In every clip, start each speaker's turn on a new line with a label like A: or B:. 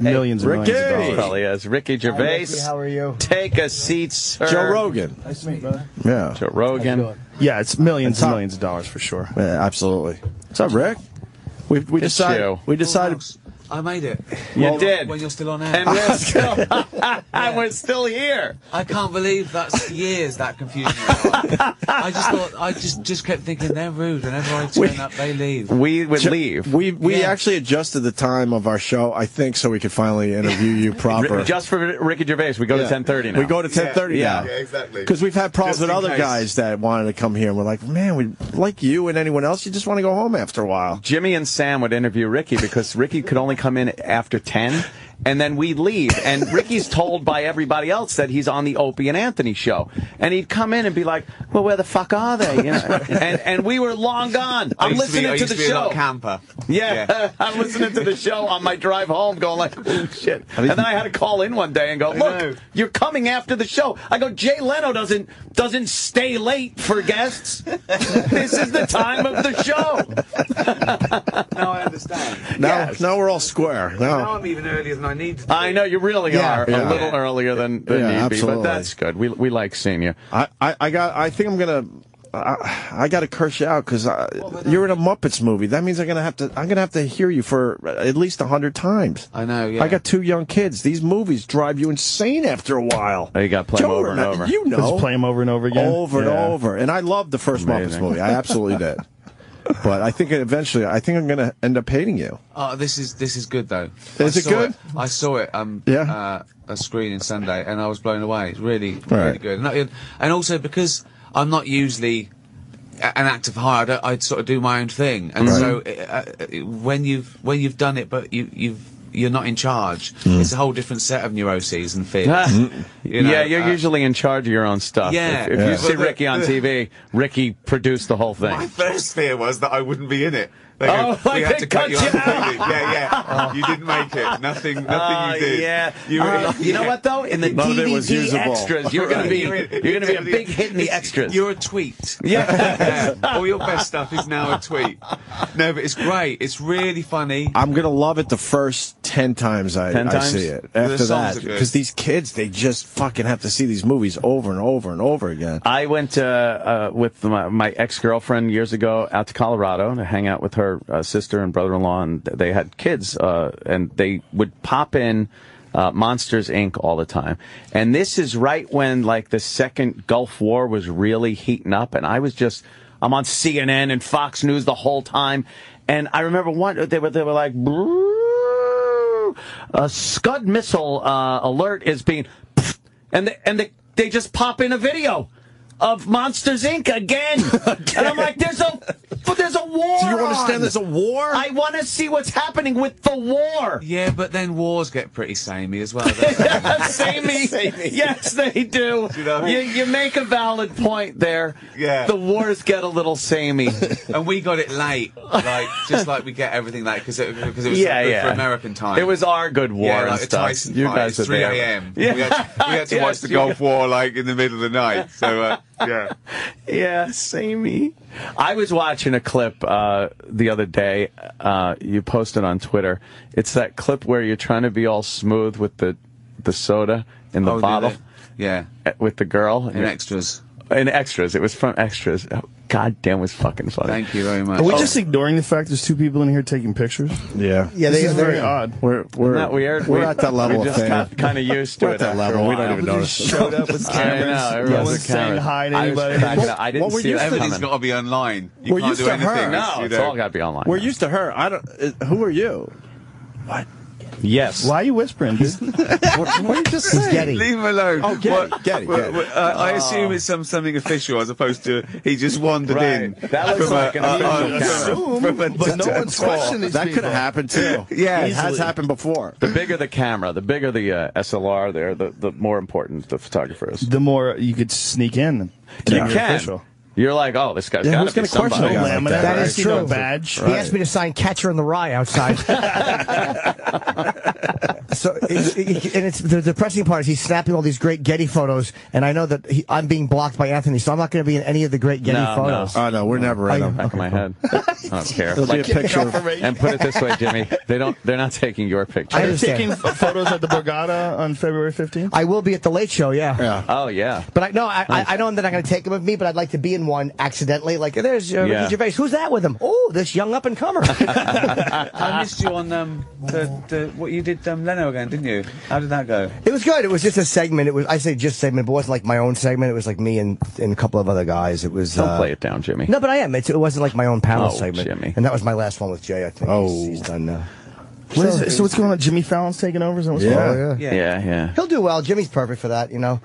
A: millions and millions of dollars.
B: Probably is. Ricky Gervais.
C: Hi, Ricky, how are you?
B: Take a seat, sir.
D: Joe Rogan.
C: Nice to meet you, brother.
D: Yeah.
B: Joe Rogan.
A: Yeah, it's millions and millions of dollars for sure.
D: Yeah, absolutely. What's up, Rick? We decided.
E: I made it.
B: You did.
E: When you're still on air.
B: And we're still, we're still here.
E: I can't believe that's years that confused me. I just thought, I just kept thinking they're rude. Whenever I turn up, they leave.
B: We would leave.
D: We actually adjusted the time of our show, I think, so we could finally interview you proper.
B: Just for Ricky Gervais, we go to 10:30 now.
D: We go to 10:30 now.
E: Yeah, exactly.
D: Because we've had problems
E: Just
D: with
E: in
D: other
E: case.
D: guys that wanted to come here, and we're like, man, we like you and anyone else, you just want to go home after a while.
B: Jimmy and Sam would interview Ricky because Ricky could only come in after 10, and then we'd leave. And Ricky's told by everybody else that he's on the Opie and Anthony show. And he'd come in and be like, well, where the fuck are they? You know? and we were long gone. I'm listening to the show.
E: Camper.
B: Yeah. I'm listening to the show on my drive home going like, oh, shit. And then I had to call in one day and go, look, you're coming after the show. I go, Jay Leno doesn't stay late for guests. This is the time of the show.
E: Now I understand.
D: Now we're all square.
E: Now I'm even earlier than I need to be.
B: I know you really are a little earlier than need be,
D: absolutely.
B: but that's good. We like seeing you.
D: I think I'm gonna. I got to curse you out because you're in a Muppets movie. That means I'm gonna have to hear you for at least 100 times.
E: I know. Yeah.
D: I got 2 young kids. These movies drive you insane after a while.
B: Oh, you got to play them over and over.
D: You know,
A: Just play them over and over again.
D: Over and over. And I loved the first Muppets movie. I absolutely did. But I think eventually, I'm going to end up hating you.
E: Oh, this is good though.
D: Is it good?
E: I saw it. A screening Sunday, and I was blown away. It's really good. And also because I'm not usually an actor for hire, I sort of do my own thing. And so when you've done it, but you're not in charge. It's a whole different set of neuroses and fears. You know,
B: yeah, you're usually in charge of your own stuff.
E: Yeah.
B: If you see Ricky on TV, Ricky produced the whole thing.
E: My first fear was that I wouldn't be in it.
B: We had to cut you out.
E: Yeah. You didn't make it. Nothing you did.
B: Yeah. You know what though? In the DVD extras, you're going to be a big hit in the extras.
E: You're a tweet.
B: Yeah.
E: All your best stuff is now a tweet. No, but it's great. It's really funny.
D: I'm going to love it the first 10 times I see it. After that, because these kids, they just fucking have to see these movies over and over and over again.
B: I went with my ex-girlfriend years ago out to Colorado to hang out with her sister and brother-in-law, and they had kids, and they would pop in Monsters, Inc. all the time. And this is right when, like, the second Gulf War was really heating up, and I'm on CNN and Fox News the whole time, and I remember they were like, a Scud missile alert is being, and they just pop in a video of Monsters, Inc. again. And I'm like, there's a war.
D: Do you understand there's a war?
B: I want to see what's happening with the war.
E: Yeah, but then wars get pretty samey as well.
B: Samey. Yes, they do. You make a valid point there.
E: Yeah.
B: The wars get a little samey.
E: And we got it late, just like we get everything late, because it was for American time.
B: It was our good war and
E: like
B: stuff.
E: Tyson
B: You
E: fight.
B: guys
E: It's 3 a.m. Yeah. We had to watch the Gulf War in the middle of the night. So
B: yeah, samey. I was watching a clip the other day. You posted on Twitter. It's that clip where you're trying to be all smooth with the soda in the bottle.
E: Yeah.
B: With the girl.
E: In extras.
B: In extras. It was from extras. Oh, God damn, it was fucking funny.
E: Thank you very much.
A: Are we just ignoring the fact there's 2 people in here taking pictures?
D: Yeah.
A: This is very odd.
D: We're
B: not weird.
D: We're at that level
B: we
D: of
B: just
D: fame.
B: got kind of used to
D: we're
B: it.
D: At that level, we don't even notice.
A: Showed up with cameras.
B: I know.
A: No one's saying hi to anybody.
B: I didn't see that
E: Everything's
B: coming.
E: got to be online. You
D: We're
E: can't
D: used
E: do
D: to her.
E: anything.
B: No, it's all got to be online.
D: We're used to her. Who are you?
A: What?
B: Yes.
A: Why are you whispering, dude?
D: What are you just saying?
E: Leave him alone.
D: Oh, Getty.
E: I assume it's something official as opposed to he just wandered in.
B: That looks like an official camera.
A: But no one's questioning these
D: That
A: people.
D: could have happened too.
E: Yeah,
D: it has happened before.
B: The bigger the camera, the bigger the SLR there, the more important the photographer is.
A: The more you could sneak in.
B: You can. You're like, oh, this guy's got to be somebody.
D: Question a guy like
A: That
C: is
A: is
C: true.
A: Badge.
C: He asked me to sign Catcher in the Rye outside. So, it's the depressing part is he's snapping all these great Getty photos, and I know that I'm being blocked by Anthony, so I'm not going to be in any of the great Getty photos.
D: Oh no, we're never in them.
B: Back of my head. I don't care.
D: There'll be a picture.
B: And put it this way, Jimmy, they're not taking your picture.
C: I
A: Are you
C: understand.
A: taking photos at the Borgata on February 15th?
C: I will be at the Late Show, yeah.
B: Oh yeah.
C: But I know I'm not going to take him with me, but I'd like to be in one accidentally. Like, there's Ricky Gervais. Who's that with him? Oh, this young up and comer.
E: I missed you on what you did Leno again, didn't you? How did that go?
C: It was good. It was just a segment. It was, I say just segment, but it wasn't like my own segment. It was like me and a couple of other guys. It was.
B: Don't play it down, Jimmy.
C: No, but I am. It wasn't like my own panel segment.
B: Jimmy.
C: And that was my last one with Jay, I think.
D: Oh.
C: He's done now.
A: So what's going on? Jimmy Fallon's taking over? Is that what's going on?
B: Yeah.
C: He'll do well. Jimmy's perfect for that, you know.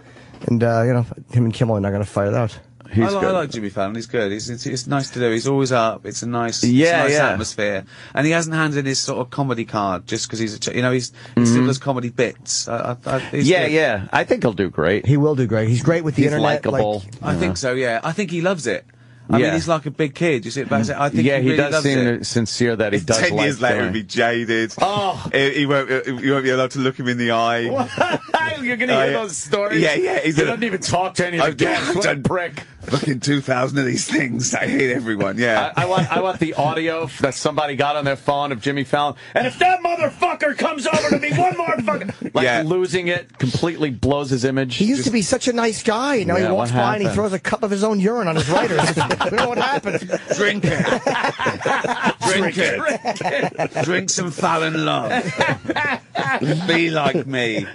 C: And, him and Kimmel are not going to fight it out.
B: He's
E: I
B: good.
E: like Jimmy Fallon. He's good. It's nice to do. He's always up. It's a nice,
B: Yeah,
E: nice
B: yeah.
E: atmosphere. And he hasn't handed in his sort of comedy card just because he still does comedy bits. He's good.
B: Yeah. I think he'll do great.
C: He will do great. He's great with the
B: He's
C: internet.
B: likable.
E: I think so. Yeah, I think he loves it. I mean, he's like a big kid. You sit back and say, I think he really
B: does
E: loves
B: seem
E: it.
B: sincere that he does
F: 10
B: like
F: years later,
B: doing.
F: he'll be jaded.
B: Oh.
F: You won't be allowed to look him in the eye.
B: You're going to hear those stories?
F: Yeah.
B: He doesn't even talk to any of the guests. What a prick.
F: Fucking 2,000 of these things. I hate everyone. Yeah.
B: I want the audio that somebody got on their phone of Jimmy Fallon. And if that motherfucker comes over to me one more fucking... losing it, completely blows his image.
C: He used to be such a nice guy. You know, he walks by and he throws a cup of his own urine on his writers. We don't know what happened.
E: Drink it. Drink some Fallon love. Be like me.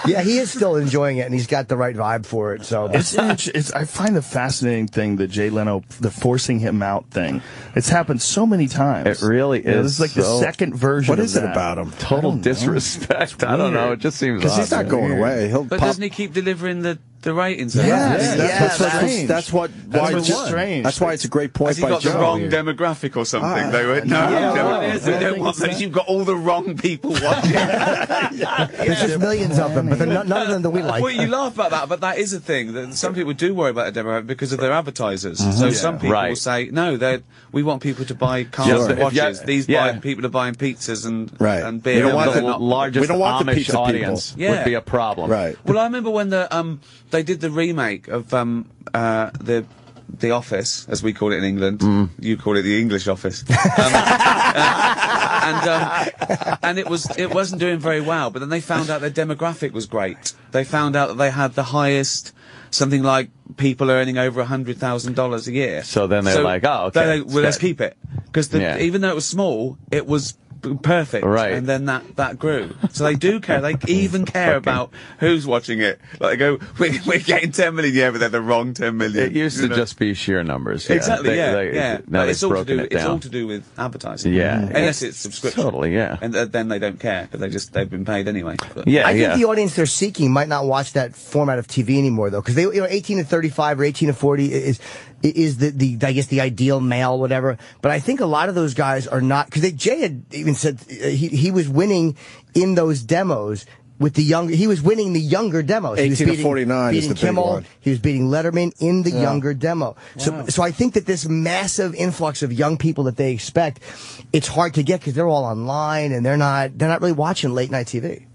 C: Yeah, he is still enjoying it, and he's got the right vibe for it. So
A: I find the fascinating thing that Jay Leno, the forcing him out thing. It's happened so many times.
B: It really is.
A: This is like the second version.
D: What
A: of
D: is it
A: that.
D: about him?
B: Total disrespect. I don't know. It just seems
D: Because
B: odd.
D: he's not going away. He'll
E: But
D: pop.
E: doesn't he keep delivering the ratings?
D: That's why
A: what's
D: it's
A: strange.
D: That's why it's a great point
F: Has he
D: by
F: got the
D: Joe.
F: wrong demographic or something? They went, no, we don't want those. You've got all the wrong people watching.
C: there's just millions of them, but none of them that we like.
E: Well, you laugh about that, but that is a thing. That some people do worry about the demographic because of their advertisers. So some people will say, no, we want people to buy cars and watches. These people are buying pizzas and beer.
D: We don't want
B: the largest
D: we don't want the
B: Amish
D: pizza
B: audience
D: people.
B: would be a problem.
D: Right.
E: Well, I remember when they did the remake of the Office, as we call it in England. You call it the English Office. And it wasn't doing very well. But then they found out their demographic was great. They found out that they had the highest, something like people earning over $100,000 a year.
B: So then they're like, oh, okay.
E: Let's keep it because even though it was small, it was perfect.
B: Right.
E: And then that grew. So they do care. They even care about
F: Who's watching it? Like they go, we're getting 10 million, yeah, but they're the wrong 10 million.
B: It used to just be sheer numbers. Yeah.
E: Exactly.
B: Now
E: But
B: they've
E: it's all to
B: broken
E: do.
B: it down.
E: It's all to do with advertising.
B: Yeah.
E: Unless it's subscription.
B: Totally. Yeah.
E: And then they don't care because they've been paid anyway. But
B: Yeah.
C: I think the audience they're seeking might not watch that format of TV anymore, though, because 18 to 35 or 18 to 40 is the I guess the ideal male, whatever. But I think a lot of those guys are not, because Jay had even said he was winning in those demos. With he was winning the younger demos.
D: 18 to 49 is the big
C: Kimmel.
D: one.
C: He was beating Letterman in the younger demo. So I think that this massive influx of young people that they expect, it's hard to get because they're all online and they're not really watching late night TV.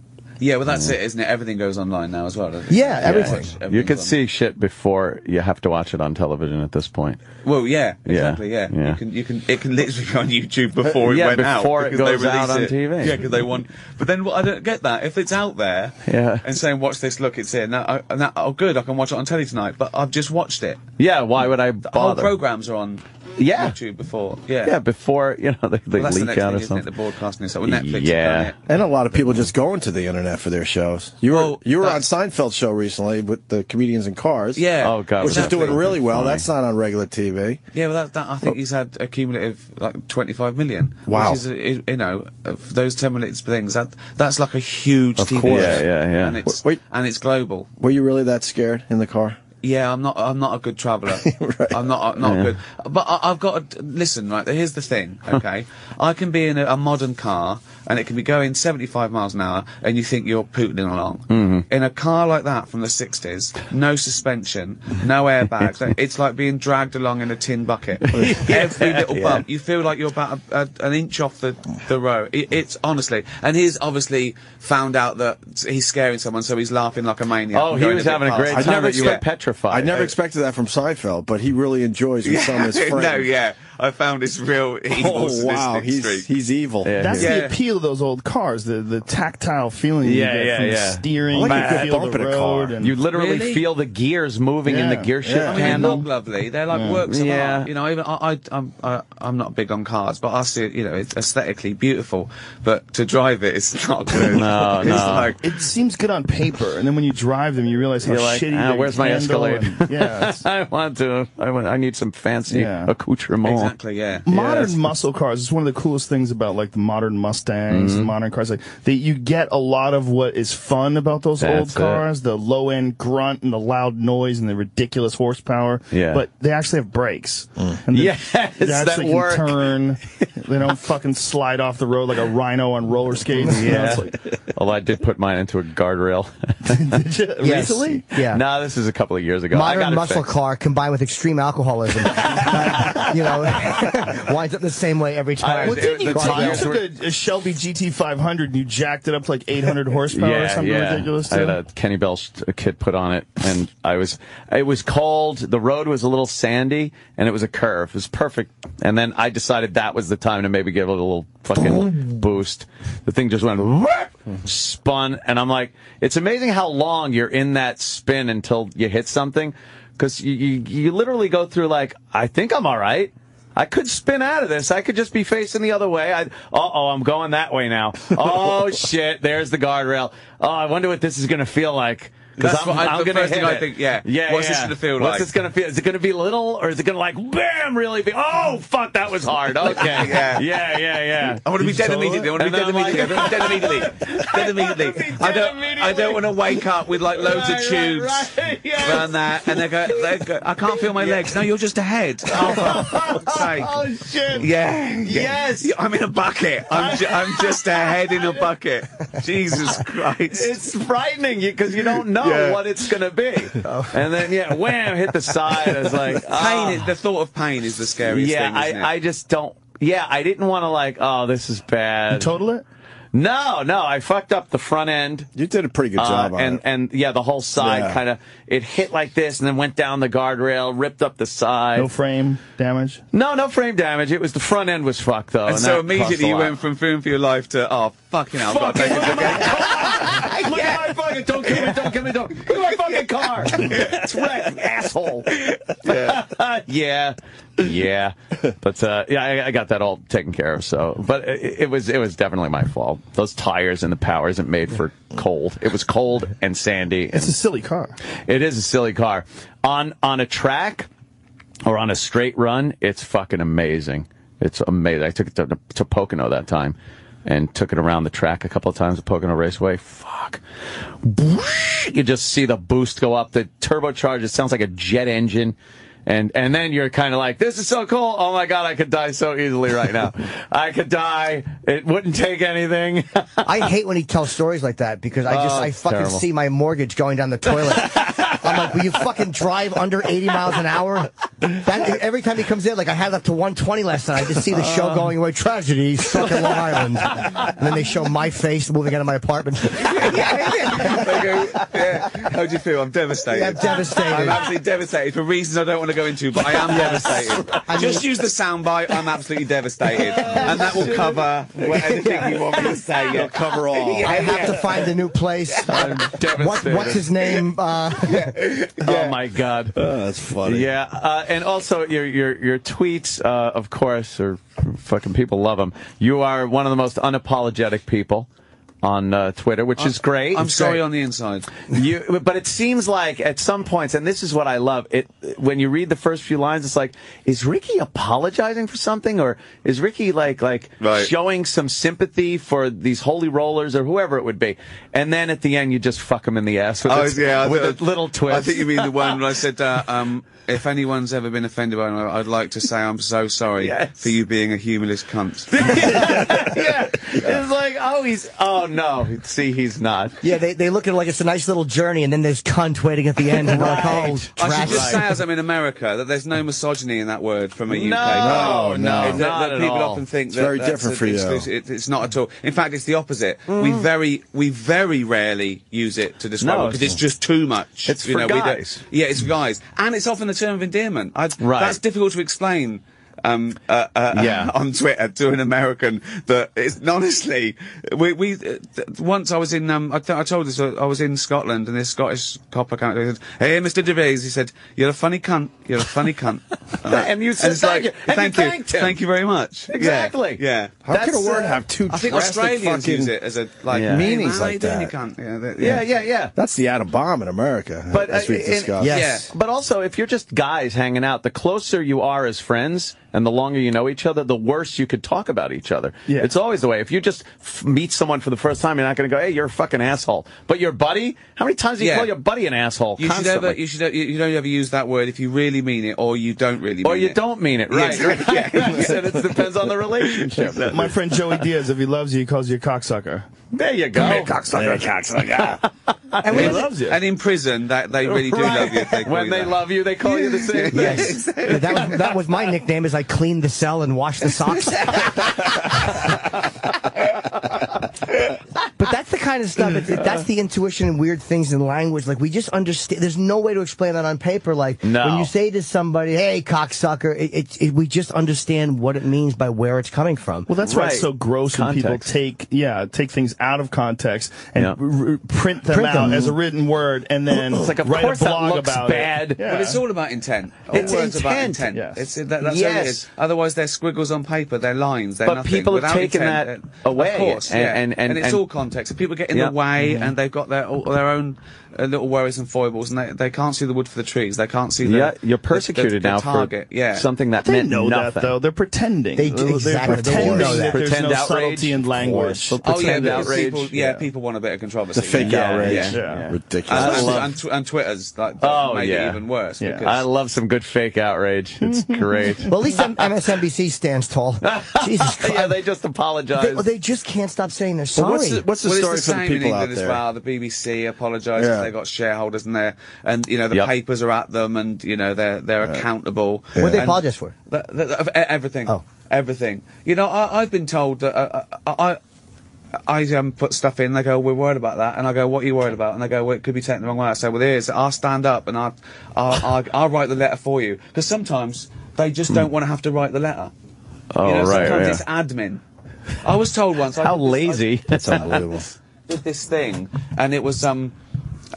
E: yeah, well, that's it, isn't it? Everything goes online now as well, doesn't it?
C: Yeah, everything.
B: You could see shit before you have to watch it on television at this point.
E: Well, yeah, exactly. Yeah. You can. It can literally be on YouTube before it went out.
B: before it
E: because they
B: goes out
E: release
B: on
E: it.
B: TV.
E: Yeah, because they want. But then I don't get that. If it's out there, and saying watch this, look, it's here. Now, oh, good, I can watch it on telly tonight. But I've just watched it.
B: Yeah, why would I
E: The whole
B: bother?
E: programs are on YouTube before. Yeah.
B: Before they
E: Well, that's the
B: leak
E: next
B: out
E: thing,
B: or
E: isn't it?
B: something.
E: The broadcasting and stuff. Well, Netflix have
B: Yeah.
E: done it.
D: And a lot of people just going to the internet for their shows. You were on Seinfeld's show recently with the comedians in cars.
E: Yeah.
B: Oh, God.
D: Which is
E: Exactly.
D: doing really well.
B: Funny.
D: That's not on regular TV.
E: Yeah, well, I think he's had a cumulative like 25 million.
D: Wow.
E: Which is, of those 10 minutes things, that's like a huge TV
D: course.
E: show.
B: Yeah.
E: And it's
D: Wait.
E: and it's global.
D: Were you really that scared in the car?
E: Yeah, I'm not a good traveller.
D: Right.
E: I'm not good. But I've got to listen. Right, here's the thing. Okay, I can be in a modern car and it can be going 75 miles an hour, and you think you're pootling along. In a car like that from the 60s, no suspension, no airbags. It's like being dragged along in a tin bucket. Every little bump, you feel like you're about an inch off the road. It's honestly, and he's obviously found out that he's scaring someone, so he's laughing like a maniac.
B: Oh, he was having a great time. You were petrified.
D: I never expected that from Seinfeld, but he really enjoys when some of his friends.
E: No, yeah. I found his real evil
D: wow,
E: streak.
D: he's evil.
A: Yeah, that's the appeal of those old cars, the tactile feeling you get from steering.
D: I like a good
A: feel
D: bump
A: the
D: in a car.
A: road. And
B: You literally feel the gears moving in the gear shift
E: I mean,
B: handle.
E: they look lovely. They're like works of art. You know, even I'm not big on cars, but I see it. You know, it's aesthetically beautiful, but to drive it, it's not good.
B: No,
E: it's like,
A: it seems good on paper, and then when you drive them, you realize how shitty.
B: Where's my Escalade? I need some fancy accoutrement.
E: Exactly. Yeah.
A: Modern muscle cars is one of the coolest things about like the modern Mustangs, the modern cars. Like you get a lot of what is fun about those old cars, the low end grunt and the loud noise and the ridiculous horsepower. Yeah. But they actually have brakes. And they actually can turn. They don't fucking slide off the road like a rhino on roller skates.
B: Yeah. Although I did put mine into a guardrail.
A: Did you?
C: Yes.
A: Recently?
C: Yeah.
B: No, this is a couple of years ago.
C: Modern muscle car combined with extreme alcoholism. You know, winds up the same way every time.
A: Well, didn't you took a Shelby GT500 and you jacked it up to like 800 horsepower or something ridiculous?
B: I had a Kenny Bell kit put on it, and it was cold, the road was a little sandy, and it was a curve. It was perfect. And then I decided that was the time to maybe give it a little fucking boost. The thing just went whoop, spun, and I'm like, it's amazing how long you're in that spin until you hit something, because you literally go through like, I think I'm all right. I could spin out of this. I could just be facing the other way. I'm going that way now. Oh, shit, there's the guardrail. Oh, I wonder what this is going to feel like.
E: That's
B: I'm
E: the
B: going to
E: first
B: hit
E: thing
B: it.
E: I think, What's this going to feel like?
B: What's this going to feel? Is it going to be little, or is it going to like, bam, really be, oh, fuck, that was hard. Okay. Yeah.
E: I want to be dead immediately. I want to be dead immediately. Dead immediately. I don't want to wake up with like loads of tubes around that, and they go, I can't feel my legs. No, you're just ahead. Oh, for fuck's sake.
A: Oh, shit.
E: Yeah.
A: Yes.
E: I'm in a bucket. I'm just a head in a bucket. Jesus Christ.
B: It's frightening because you don't know what it's going to be. And then, wham, hit the side. I was like,
E: pain. The thought of pain is the scariest thing, isn't it?
B: I just don't. Yeah, I didn't want to like, oh, this is bad.
A: You total it?
B: No, I fucked up the front end.
D: You did a pretty good job on it.
B: And the whole side kind of, it hit like this and then went down the guardrail, ripped up the side.
A: No frame damage?
B: No frame damage. It was the front end was fucked though.
E: And so immediately you went from fearing for your life to, oh, fucking hell, I've got to take it again.
B: Look at my fucking, don't kill me. Look at my fucking car. It's wrecked, asshole. Yeah. But I got that all taken care of. So, but it was definitely my fault. Those tires and the power isn't made for cold. It was cold and sandy.
A: It's a silly car.
B: It is a silly car. On a track or on a straight run, it's fucking amazing. It's amazing. I took it to Pocono that time and took it around the track a couple of times at Pocono Raceway. Fuck. You just see the boost go up. The turbocharge, it sounds like a jet engine. And then you're kind of like, this is so cool. Oh, my God, I could die so easily right now. I could die. It wouldn't take anything.
C: I hate when he tells stories like that because I fucking see my mortgage going down the toilet. I'm like, will you fucking drive under 80 miles an hour? Every time he comes in, like I had up to 120 last night. I just see the show going away. Tragedy, stuck in Long Island. And then they show my face moving out of my apartment.
E: They go, how'd you feel? I'm devastated.
C: Yeah, I'm devastated.
E: I'm absolutely devastated for reasons I don't want to go into, but I am devastated. Just use the soundbite. I'm absolutely devastated. And that will cover anything you want me to say. It'll cover all.
C: I have to find a new place.
B: I'm devastated.
C: What's his name?
B: Oh, my God.
D: That's funny.
B: Yeah, and also your tweets, of course, are fucking people love them. You are one of the most unapologetic people. on Twitter, which is great.
E: I'm sorry on the inside.
B: But it seems like at some points, and this is what I love, when you read the first few lines, it's like, is Ricky apologizing for something, or is Ricky like showing some sympathy for these holy rollers or whoever it would be? And then at the end, you just fuck him in the ass with a little twist.
E: I think you mean the one where I said, if anyone's ever been offended by it, I'd like to say I'm so sorry for you being a humorless cunt.
B: Yeah, it's like, oh no, see, he's not.
C: Yeah, they look at it like it's a nice little journey, and then there's cunt waiting at the end. And like,
E: I should just say, as I'm in America, that there's no misogyny in that word from a UK.
B: No, not at
E: people
B: all.
E: often think
D: It's
E: that
D: very
E: that's
D: different for you.
E: It's not at all. In fact, it's the opposite. We very rarely use it to describe it because it's just too much.
B: It's for guys.
E: It's for guys, and it's often the term of endearment. That's difficult to explain. On Twitter to an American that it's honestly once I was in I told this I was in Scotland and this Scottish copper came said, "Hey, Mr. Gervais," he said, "You're a funny cunt. You're a funny cunt."
B: And you said
E: thank you very much.
B: Exactly.
E: Yeah.
D: How can a word have two
E: I think
D: drastic
E: Australians
D: fucking
E: use it as a
D: meanings like
E: that.
D: that?
E: You cunt.
B: Yeah.
D: That's the atom bomb in America,
B: But,
D: as we've discussed.
C: yes.
B: But also, if you're just guys hanging out, the closer you are as friends, and the longer you know each other, the worse you could talk about each other.
A: Yeah.
B: It's always the way. If you just meet someone for the first time, you're not going to go, "Hey, you're a fucking asshole." But your buddy, how many times do you call your buddy an asshole?
E: You don't ever use that word if you really mean it, or you don't really mean it.
B: Or you don't mean it, right? And it depends on the relationship.
A: My friend Joey Diaz, if he loves you, he calls you a cocksucker.
B: There you go.
A: Cocksucker.
C: And
A: he loves you.
E: And in prison, they really do love you. If they call
B: When
E: you
B: they
E: that.
B: love you, they call you the same thing.
C: Yes. That was my nickname, is I cleaned the cell and washed the socks. But that's the kind of stuff, that's the intuition and weird things in language. Like, we just understand, there's no way to explain that on paper. Like, when you say to somebody, "Hey, cocksucker," we just understand what it means by where it's coming from.
A: Well, that's why it's so gross when people take things out of context and print them out as a written word, and then
B: it's like, of
A: write
B: course
A: a blog
B: that looks
A: about
B: bad.
A: it. Yeah.
E: But it's all about intent.
C: It's
E: All words
C: intent.
E: about intent.
A: Yes.
E: That's all it is. Otherwise, they're squiggles on paper. They're lines. They're
B: But
E: nothing.
B: people have
E: Without
B: taken
E: intent,
B: that away.
E: Of course, and it's all context. If people get in the way and they've got their own little worries and foibles, and they can't see the wood for the trees. They can't see
B: you're persecuted
E: the
B: now
E: target.
B: for something that
A: They
B: meant
A: know
B: nothing.
A: that, though. They're pretending.
C: They do, exactly.
A: They're pretending
C: They know that.
A: that there's
B: Pretend
A: no
B: outrage.
A: subtlety in language.
B: Pretend
E: because
B: outrage.
E: people want a bit of controversy.
D: The fake outrage.
A: Yeah.
D: Ridiculous.
E: And Twitter's made it even worse.
A: Yeah.
E: Because
B: I love some good fake outrage. It's great.
C: Well, at least MSNBC stands tall. Jesus Christ.
B: Yeah, they just apologize.
C: They just can't stop saying they're sorry.
D: What's the story
E: it's
D: for the
E: same
D: people
E: in
D: out
E: England
D: there?
E: as well. The BBC apologise because they got shareholders in there, and the papers are at them, and they're accountable.
C: What do they apologise for?
E: Everything.
C: Oh.
E: Everything. I've been told that I put stuff in. They go, "We're worried about that," and I go, "What are you worried about?" And they go, "Well, it could be taken the wrong way." I say, "Well, I'll stand up and I'll write the letter for you," because sometimes they just don't want to have to write the letter. Sometimes it's admin. I was told once.
B: How lazy.
D: That's unbelievable.
E: Did this thing, and it was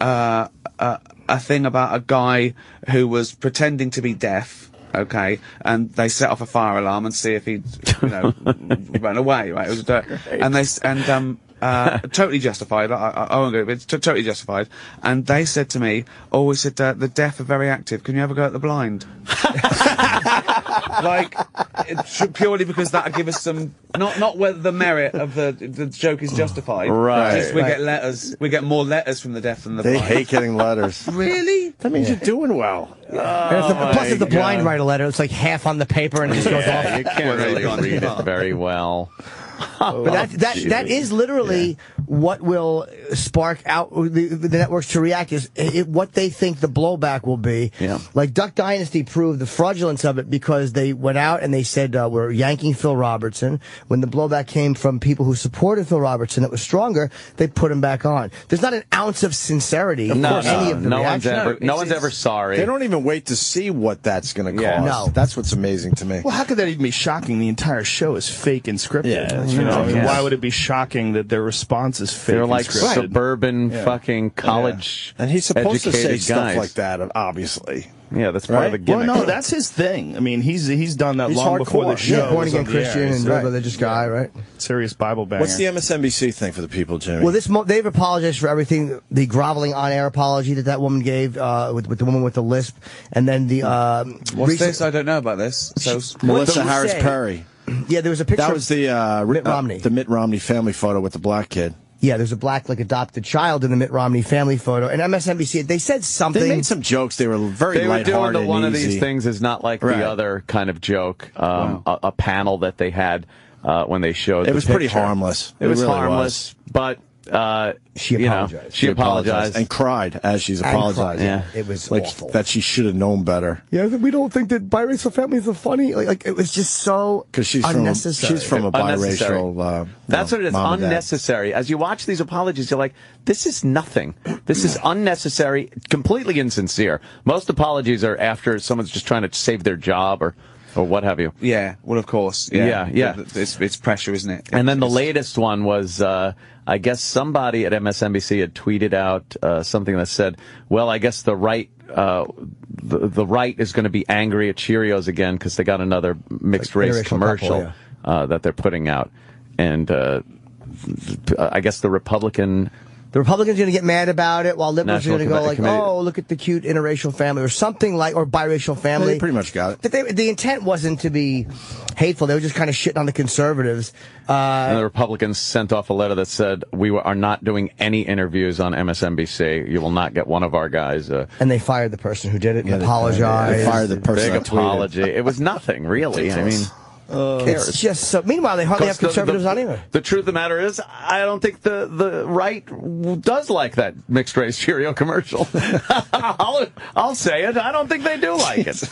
E: a thing about a guy who was pretending to be deaf. Okay, and they set off a fire alarm and see if he'd, run away. Right, it was totally justified. I won't go, but it's totally justified. And they said to me, "Oh, the deaf are very active. Can you ever go at the blind?" Purely because that'll give us some, not whether the merit of the joke is justified.
B: Right.
E: Just we get letters. We get more letters from the deaf than the
D: They
E: blind.
D: hate getting letters.
E: Really?
D: That means you're doing well.
C: Plus, if the blind write a letter, it's like half on the paper and it just goes off.
B: You can't really read it very well.
C: But that is literally what will spark out the networks to react, is what they think the blowback will be.
B: Yeah.
C: Like Duck Dynasty proved the fraudulence of it because they went out and they said, we're yanking Phil Robertson. When the blowback came from people who supported Phil Robertson, it was stronger, they put him back on. There's not an ounce of sincerity in any of the reaction.
B: No one's ever sorry.
D: They don't even wait to see what that's going to cost.
C: No.
D: That's what's amazing to me.
A: Well, how could that even be shocking? The entire show is fake and scripted.
D: Yeah, that's
A: I mean,
B: right.
A: why would it be shocking that they're responsible response is fake.
B: They're like
A: scripted.
B: suburban fucking college
D: And he's supposed to say
B: educated
D: stuff
B: guys.
D: like that, obviously.
B: Yeah, that's part of the
A: Well,
B: gimmick.
A: no, that's his thing. I mean, he's done that
D: He's
A: long before the
D: hardcore.
A: show.
C: Yeah, born again
A: was on the air.
C: Christian and
A: He's
C: real religious guy, right?
A: serious Bible banger.
D: What's the MSNBC thing for the people, Jimmy?
C: Well, they've apologized for everything. The groveling on-air apology that woman gave with the woman with the lisp, and then the
E: What's this? I don't know about this. So
D: Melissa
C: What did
D: Harris
C: you say?
D: Perry.
C: Yeah, there was a picture.
D: That was the
C: Mitt Romney.
D: the Mitt Romney family photo with the black kid.
C: Yeah, there's a black adopted child in the Mitt Romney family photo. And MSNBC, they said something.
D: They made some jokes. They were very
B: They were doing
D: lighthearted
B: the one
D: and
B: of
D: easy.
B: these things is not like
D: Right.
B: the other kind of joke. A panel that they had when they showed.
D: It was pretty harmless.
B: It was
D: really
B: harmless, but
C: She apologized.
B: She apologized
D: and cried as she's apologizing.
C: Yeah, it was
D: like
C: awful.
D: that she should have known better.
C: Yeah, we don't think that biracial families are funny. Like it was just so
D: Because she's
C: unnecessary.
D: from a
B: Unnecessary.
D: biracial.
B: That's what it is.
D: mom and dad.
B: Unnecessary. As you watch these apologies, you're like, this is nothing. This is unnecessary, completely insincere. Most apologies are after someone's just trying to save their job or what have you.
E: yeah, well, of course.
B: Yeah.
E: It's pressure, isn't it?
B: And then the
E: It's-
B: latest one was, I guess somebody at MSNBC had tweeted out something that said, well, I guess the right the right is going to be angry at Cheerios again because they got another mixed race
C: interracial
B: commercial
C: couple,
B: that they're putting out. And I guess the Republican...
C: The Republicans are going to get mad about it, while liberals
B: National
C: are going to go like,
B: Committee.
C: "Oh, look at the cute interracial family," or something like, or biracial family.
D: They pretty much got it.
C: But the intent wasn't to be hateful; they were just kind of shitting on the conservatives.
B: And the Republicans sent off a letter that said, we are not doing any interviews on MSNBC. You will not get one of our guys.
C: And they fired the person who did it. And apologized.
D: They fired the person
B: Big
D: that tweeted.
B: apology. It was nothing, really. I mean...
C: It's just so. Meanwhile, they hardly have conservatives on either.
B: The truth of the matter is, I don't think the right does like that mixed race Cheerio commercial. I'll say it. I don't think they do like it.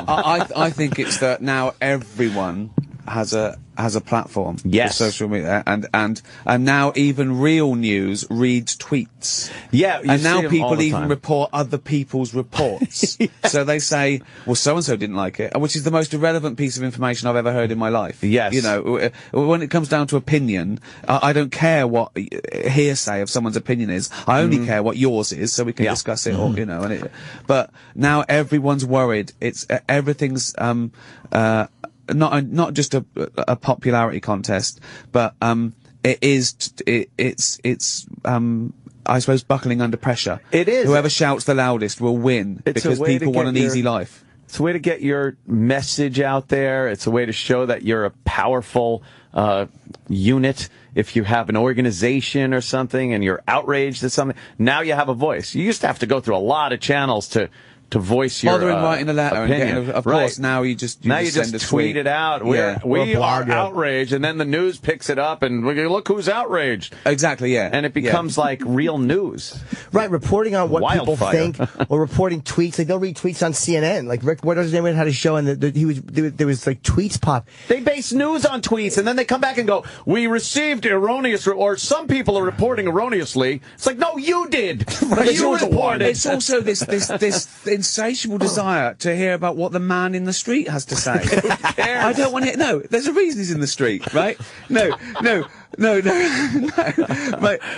E: I think it's that now everyone has a platform.
B: Yes.
E: With social media, and now even real news reads tweets.
B: Yeah, you
E: and now
B: see 'em all
E: people
B: the
E: even
B: time.
E: report other people's reports. So they say, well, so and so didn't like it, which is the most irrelevant piece of information I've ever heard in my life.
B: Yes.
E: You know, when it comes down to opinion, I don't care what hearsay of someone's opinion is. I only care what yours is, so we can discuss it. Or, you know, but now everyone's worried. It's everything's not just a popularity contest, but it's I suppose buckling under pressure.
B: It is.
E: Whoever shouts the loudest will win
B: It's a
E: because
B: way to
E: people want
B: get
E: an easy life.
B: It's a way to get your message out there. It's a way to show that you're a powerful unit. If you have an organization or something and you're outraged at something, now you have a voice. You used to have to go through a lot of channels to voice your
E: Bothering writing a letter
B: opinion.
E: and getting, of
B: Right.
E: course, now you just send a
B: tweet it out. We
C: Or
B: are
C: blog it.
B: outraged, and then the news picks it up, and look who's outraged.
E: Exactly, yeah.
B: And it becomes like real news.
C: Right, reporting on what people
B: Wildfire.
C: think, or reporting tweets. Like they'll read tweets on CNN. Like Rick, what his name had a show, and there was like tweets pop.
B: They base news on tweets, and then they come back and go, we received erroneous, or some people are reporting erroneously. It's like, no, you did. You reported.
E: It's also this insatiable desire to hear about what the man in the street has to say. I don't want to hear. No, there's a reason he's in the street, right? No.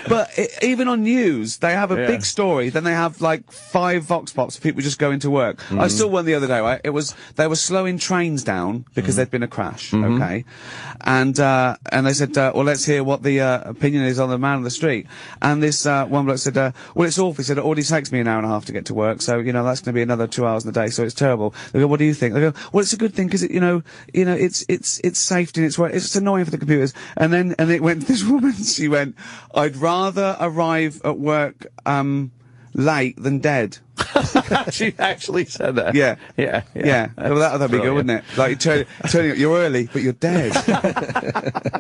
E: But even on news, they have a big story. Then they have like 5 vox pops of people just going to work. I saw one the other day. Right? They were slowing trains down because there'd been a crash. Okay, and they said, well, let's hear what the opinion is on the man on the street. And this one bloke said, well, it's awful. He said it already takes me an hour and a half to get to work, so you know that's going to be another 2 hours in the day. So it's terrible. They go, what do you think? They go, well, it's a good thing because it's safety and it's annoying for the computers. And it went to this woman. She went, I'd rather arrive at work late than dead.
B: She actually said that.
E: Yeah. Well, that'd be good,
B: brilliant.
E: wouldn't it? Like turning up, you're early, but you're dead.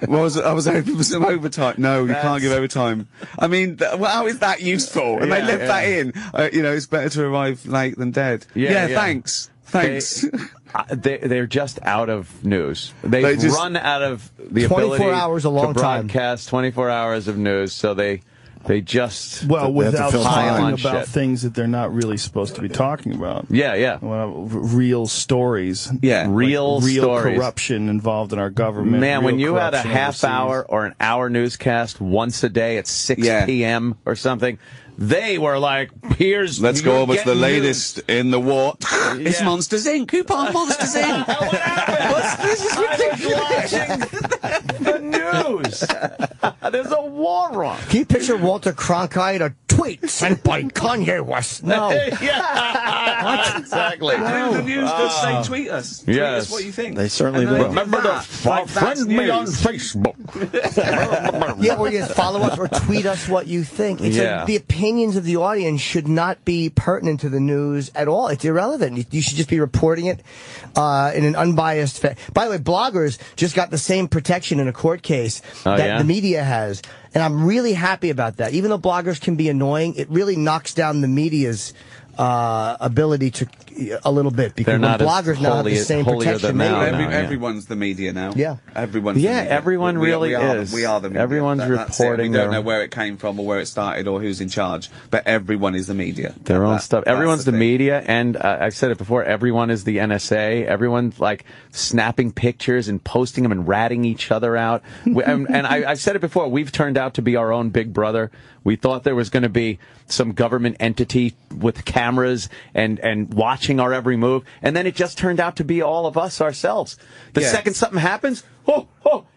E: Well, I was hoping for some overtime. No, you can't give overtime. I mean, how is that useful? And they left that in. It's better to arrive late than dead.
B: Yeah.
E: Thanks.
B: They're just out of news. They've
E: just
B: run out of the
C: 24
B: ability
C: hours, a long
B: to
C: time.
B: broadcast 24 hours of news, so they They just
A: without talking
B: shit.
A: about things that they're not really supposed to be talking about.
B: Yeah.
A: Real stories.
B: Yeah, real stories.
A: Corruption involved in our government.
B: Man, when you had a
A: corruption
B: half hour or an hour newscast once a day at 6 p.m. or something, they were like,
F: let's go over to the latest in the war.
E: It's Monsters Inc. Who put on Monsters Inc?
B: What happened? This is ridiculous. The news. There's a war on.
C: Can you picture Walter Cronkite, a tweet sent by Kanye West? No.
B: What? Exactly.
E: The news does say tweet us. Tweet us what you think.
D: They certainly do.
B: Remember to friend me on Facebook.
C: Yeah, or you follow us or tweet us what you think. It's like the opinions of the audience should not be pertinent to the news at all. It's irrelevant. You should just be reporting it in an unbiased By the way, bloggers just got the same protection in a court case that the media has. And I'm really happy about that. Even though bloggers can be annoying, it really knocks down the media's ability to a little bit, because when bloggers now have the same protection.
F: Everyone's the media now.
C: Yeah.
F: Everyone's the media.
B: Everyone really is.
F: We are the media.
B: Everyone's reporting.
F: We don't know where it came from or where it started or who's in charge, but everyone is the media.
B: Their own stuff. Everyone's the media, and I've said it before, everyone is the NSA. Everyone's like snapping pictures and posting them and ratting each other out. I've said it before, we've turned out to be our own Big Brother. We thought there was going to be some government entity with cameras and watching our every move, and then it just turned out to be all of us ourselves. The second something happens, and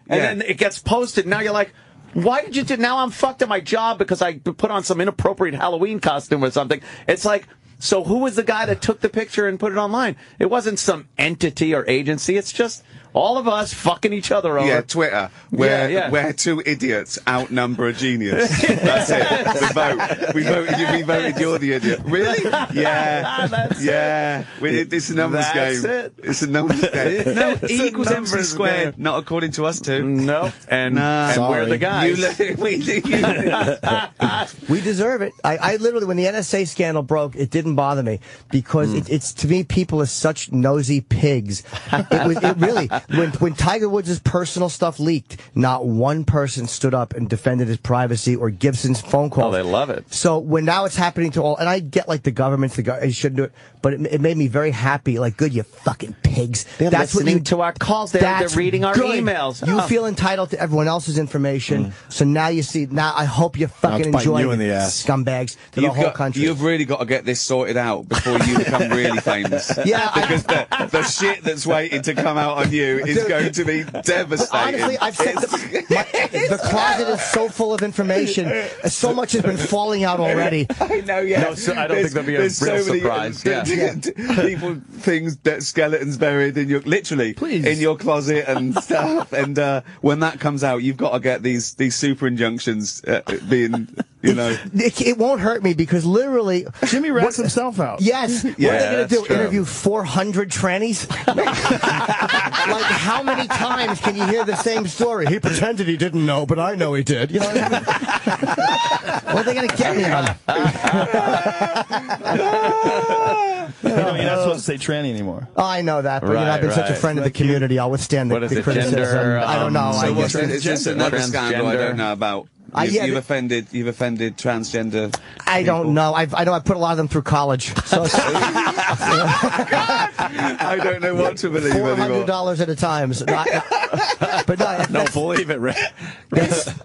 B: then it gets posted. Now you're like, why did you do? Now I'm fucked at my job because I put on some inappropriate Halloween costume or something. It's like, so who was the guy that took the picture and put it online? It wasn't some entity or agency. It's just all of us fucking each other over.
F: Yeah, Twitter. Where two idiots outnumber a genius. That's it. The vote. We voted you're the idiot. Really? Yeah. It's a numbers game. It's a numbers game.
E: No, E equals MC squared. Not according to us two.
B: No. And we're the guys.
C: We deserve it. I literally, when the NSA scandal broke, it didn't bother me, because it's to me, people are such nosy pigs. It really, when Tiger Woods' personal stuff leaked, not one person stood up and defended his privacy or Gibson's phone call.
B: Oh, they love it.
C: So when now it's happening to all, and I get like the governments, they shouldn't do it, but it made me very happy. Like, good, you fucking pigs.
B: They're listening to our calls. They're reading our emails.
C: You feel entitled to everyone else's information. So now you see. Now I hope you fucking enjoy
D: you in the ass.
C: Scumbags to the whole country.
F: You've really got to get this sorted out before you become really famous.
C: Yeah,
F: because the shit that's waiting to come out on you is going to be devastating.
C: Honestly, I've said the closet is so full of information. So much has been falling out already.
F: I know, yeah.
B: No, I don't think there'll be a real surprise.
F: People, things, skeletons buried in your, literally, in your closet and stuff. And when that comes out, you've got to get these super injunctions being, you know.
C: It won't hurt me, because literally
A: Jimmy rats himself out.
C: Yes. What are they going to do?
B: True.
C: Interview 400 trannies? Like, how many times can you hear the same story? He pretended he didn't know, but I know he did. You know what I mean? What are they going to get me on?
A: You're not supposed to say tranny anymore.
C: Oh, I know that, but I've been such a friend of the community. I'll withstand the criticism.
B: Gender,
C: I don't know.
F: It's just another scandal I don't know about. You've offended transgender.
C: I don't know. I know I put a lot of them through college. So
F: I don't know what to believe anymore.
C: $400 at a time. So
D: Don't believe it, Rick.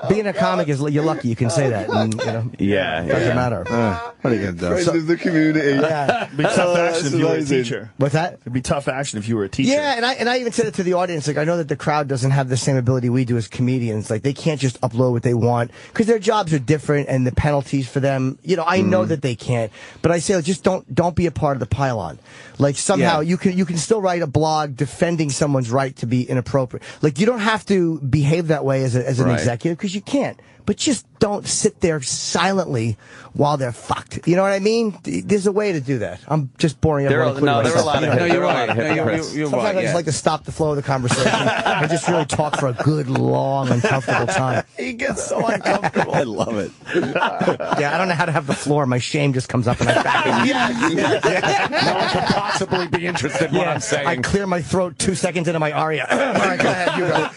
C: Being a comic is, you're lucky you can say that. And, doesn't matter.
D: What are you going to do?
F: Friends of the community.
C: Yeah.
A: It'd be tough action if you were a teacher.
C: What's that?
A: It'd be tough action if you were a teacher.
C: Yeah, and I even said it to the audience. Like, I know that the crowd doesn't have the same ability we do as comedians. Like, they can't just upload what they want, because their jobs are different and the penalties for them. I know that they can't, but I say, just don't be a part of the pylon. Like, somehow you can still write a blog defending someone's right to be inappropriate. Like, you don't have to behave that way as an executive, because you can't. But just don't sit there silently while they're fucked. You know what I mean? There's a way to do that. I'm just boring everyone.
B: There are a lot of
F: you're right.
C: Sometimes I just like to stop the flow of the conversation and just really talk for a good, long, uncomfortable time.
B: He gets so uncomfortable.
D: I love it.
C: Yeah, I don't know how to have the floor. My shame just comes up and I back it.
B: No one could possibly be interested in what I'm saying.
C: I clear my throat 2 seconds into my aria. All right, go ahead. You go.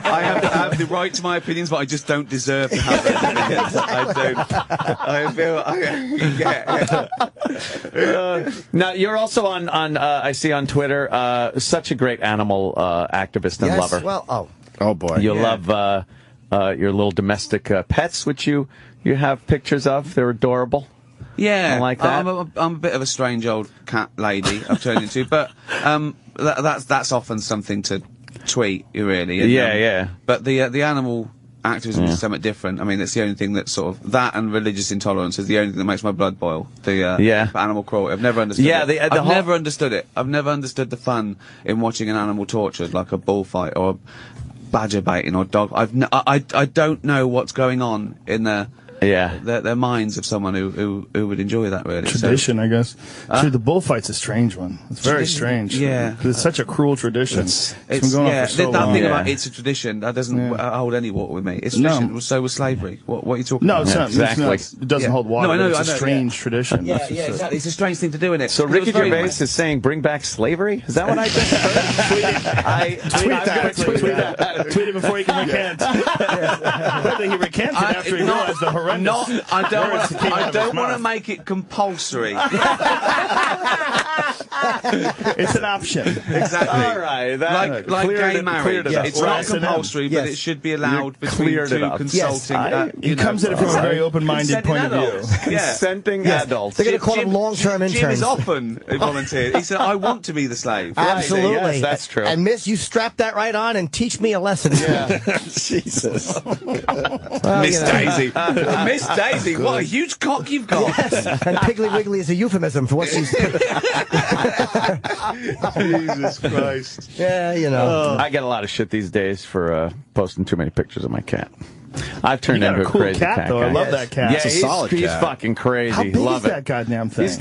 F: I have the right to my opinions, but I just don't deserve to have them. I dude.
B: Now you're also on I see on Twitter, such a great animal activist and lover.
C: Well,
D: oh boy,
B: you love your little domestic pets, which you have pictures of. They're adorable.
E: Yeah,
B: I like that.
E: I'm a bit of a strange old cat lady I've turned into, but that's often something to tweet, really. And,
B: yeah.
E: But the animal activism is something different. I mean, it's the only thing that sort of that and religious intolerance is the only thing that makes my blood boil. The animal cruelty. I've never understood.
B: Yeah,
E: it. I've never understood it. I've never understood the fun in watching an animal tortured, like a bullfight or badger baiting or dog. I don't know what's going on in their minds of someone who would enjoy that, really.
A: Tradition, I guess. True, the bullfight's a strange one. It's very strange.
E: Yeah.
A: Because it's such a cruel tradition. It's been going on for so
E: that
A: long.
E: thing about it's a tradition, that doesn't hold any water with me. It's tradition.
A: No.
E: So was slavery. What are you talking about?
A: No, it's not.
B: Exactly.
A: It doesn't hold water.
E: No, I know,
A: but it's a strange tradition.
E: Yeah, exactly. It's a strange thing to do, isn't it?
B: So Ricky Gervais is saying, "Bring back slavery." Is that what I just heard?
A: Tweet it before he can recant. Whether he recanted after he realized the horrendous.
E: I don't want to make it compulsory.
A: It's an option.
E: Exactly.
B: All right.
E: Like gay marriage. It's not compulsory, but
A: Yes.
E: it should be allowed between two consulting.
A: He comes at it from a very open-minded point of view.
B: Consenting adults.
C: they're going to call them long-term interns.
E: Jim is often volunteered. He said, "I want to be the slave."
C: Absolutely.
B: Yes, that's true.
C: And Miss, you strap that right on and teach me a lesson.
B: Yeah.
D: Jesus.
E: Miss Daisy. Miss Daisy, what a huge cock you've got.
C: Yes. And Piggly Wiggly is a euphemism for what she's...
A: Jesus Christ.
C: Yeah, you know.
B: I get a lot of shit these days for posting too many pictures of my cat. I've turned
A: You got
B: into
A: a cool
B: crazy
A: cat, though.
B: guy.
A: I love that cat.
B: Yeah,
A: It's a
B: he's
D: solid cat.
B: fucking crazy.
A: How big
B: Love
A: is
B: it.
A: that goddamn thing?
B: He's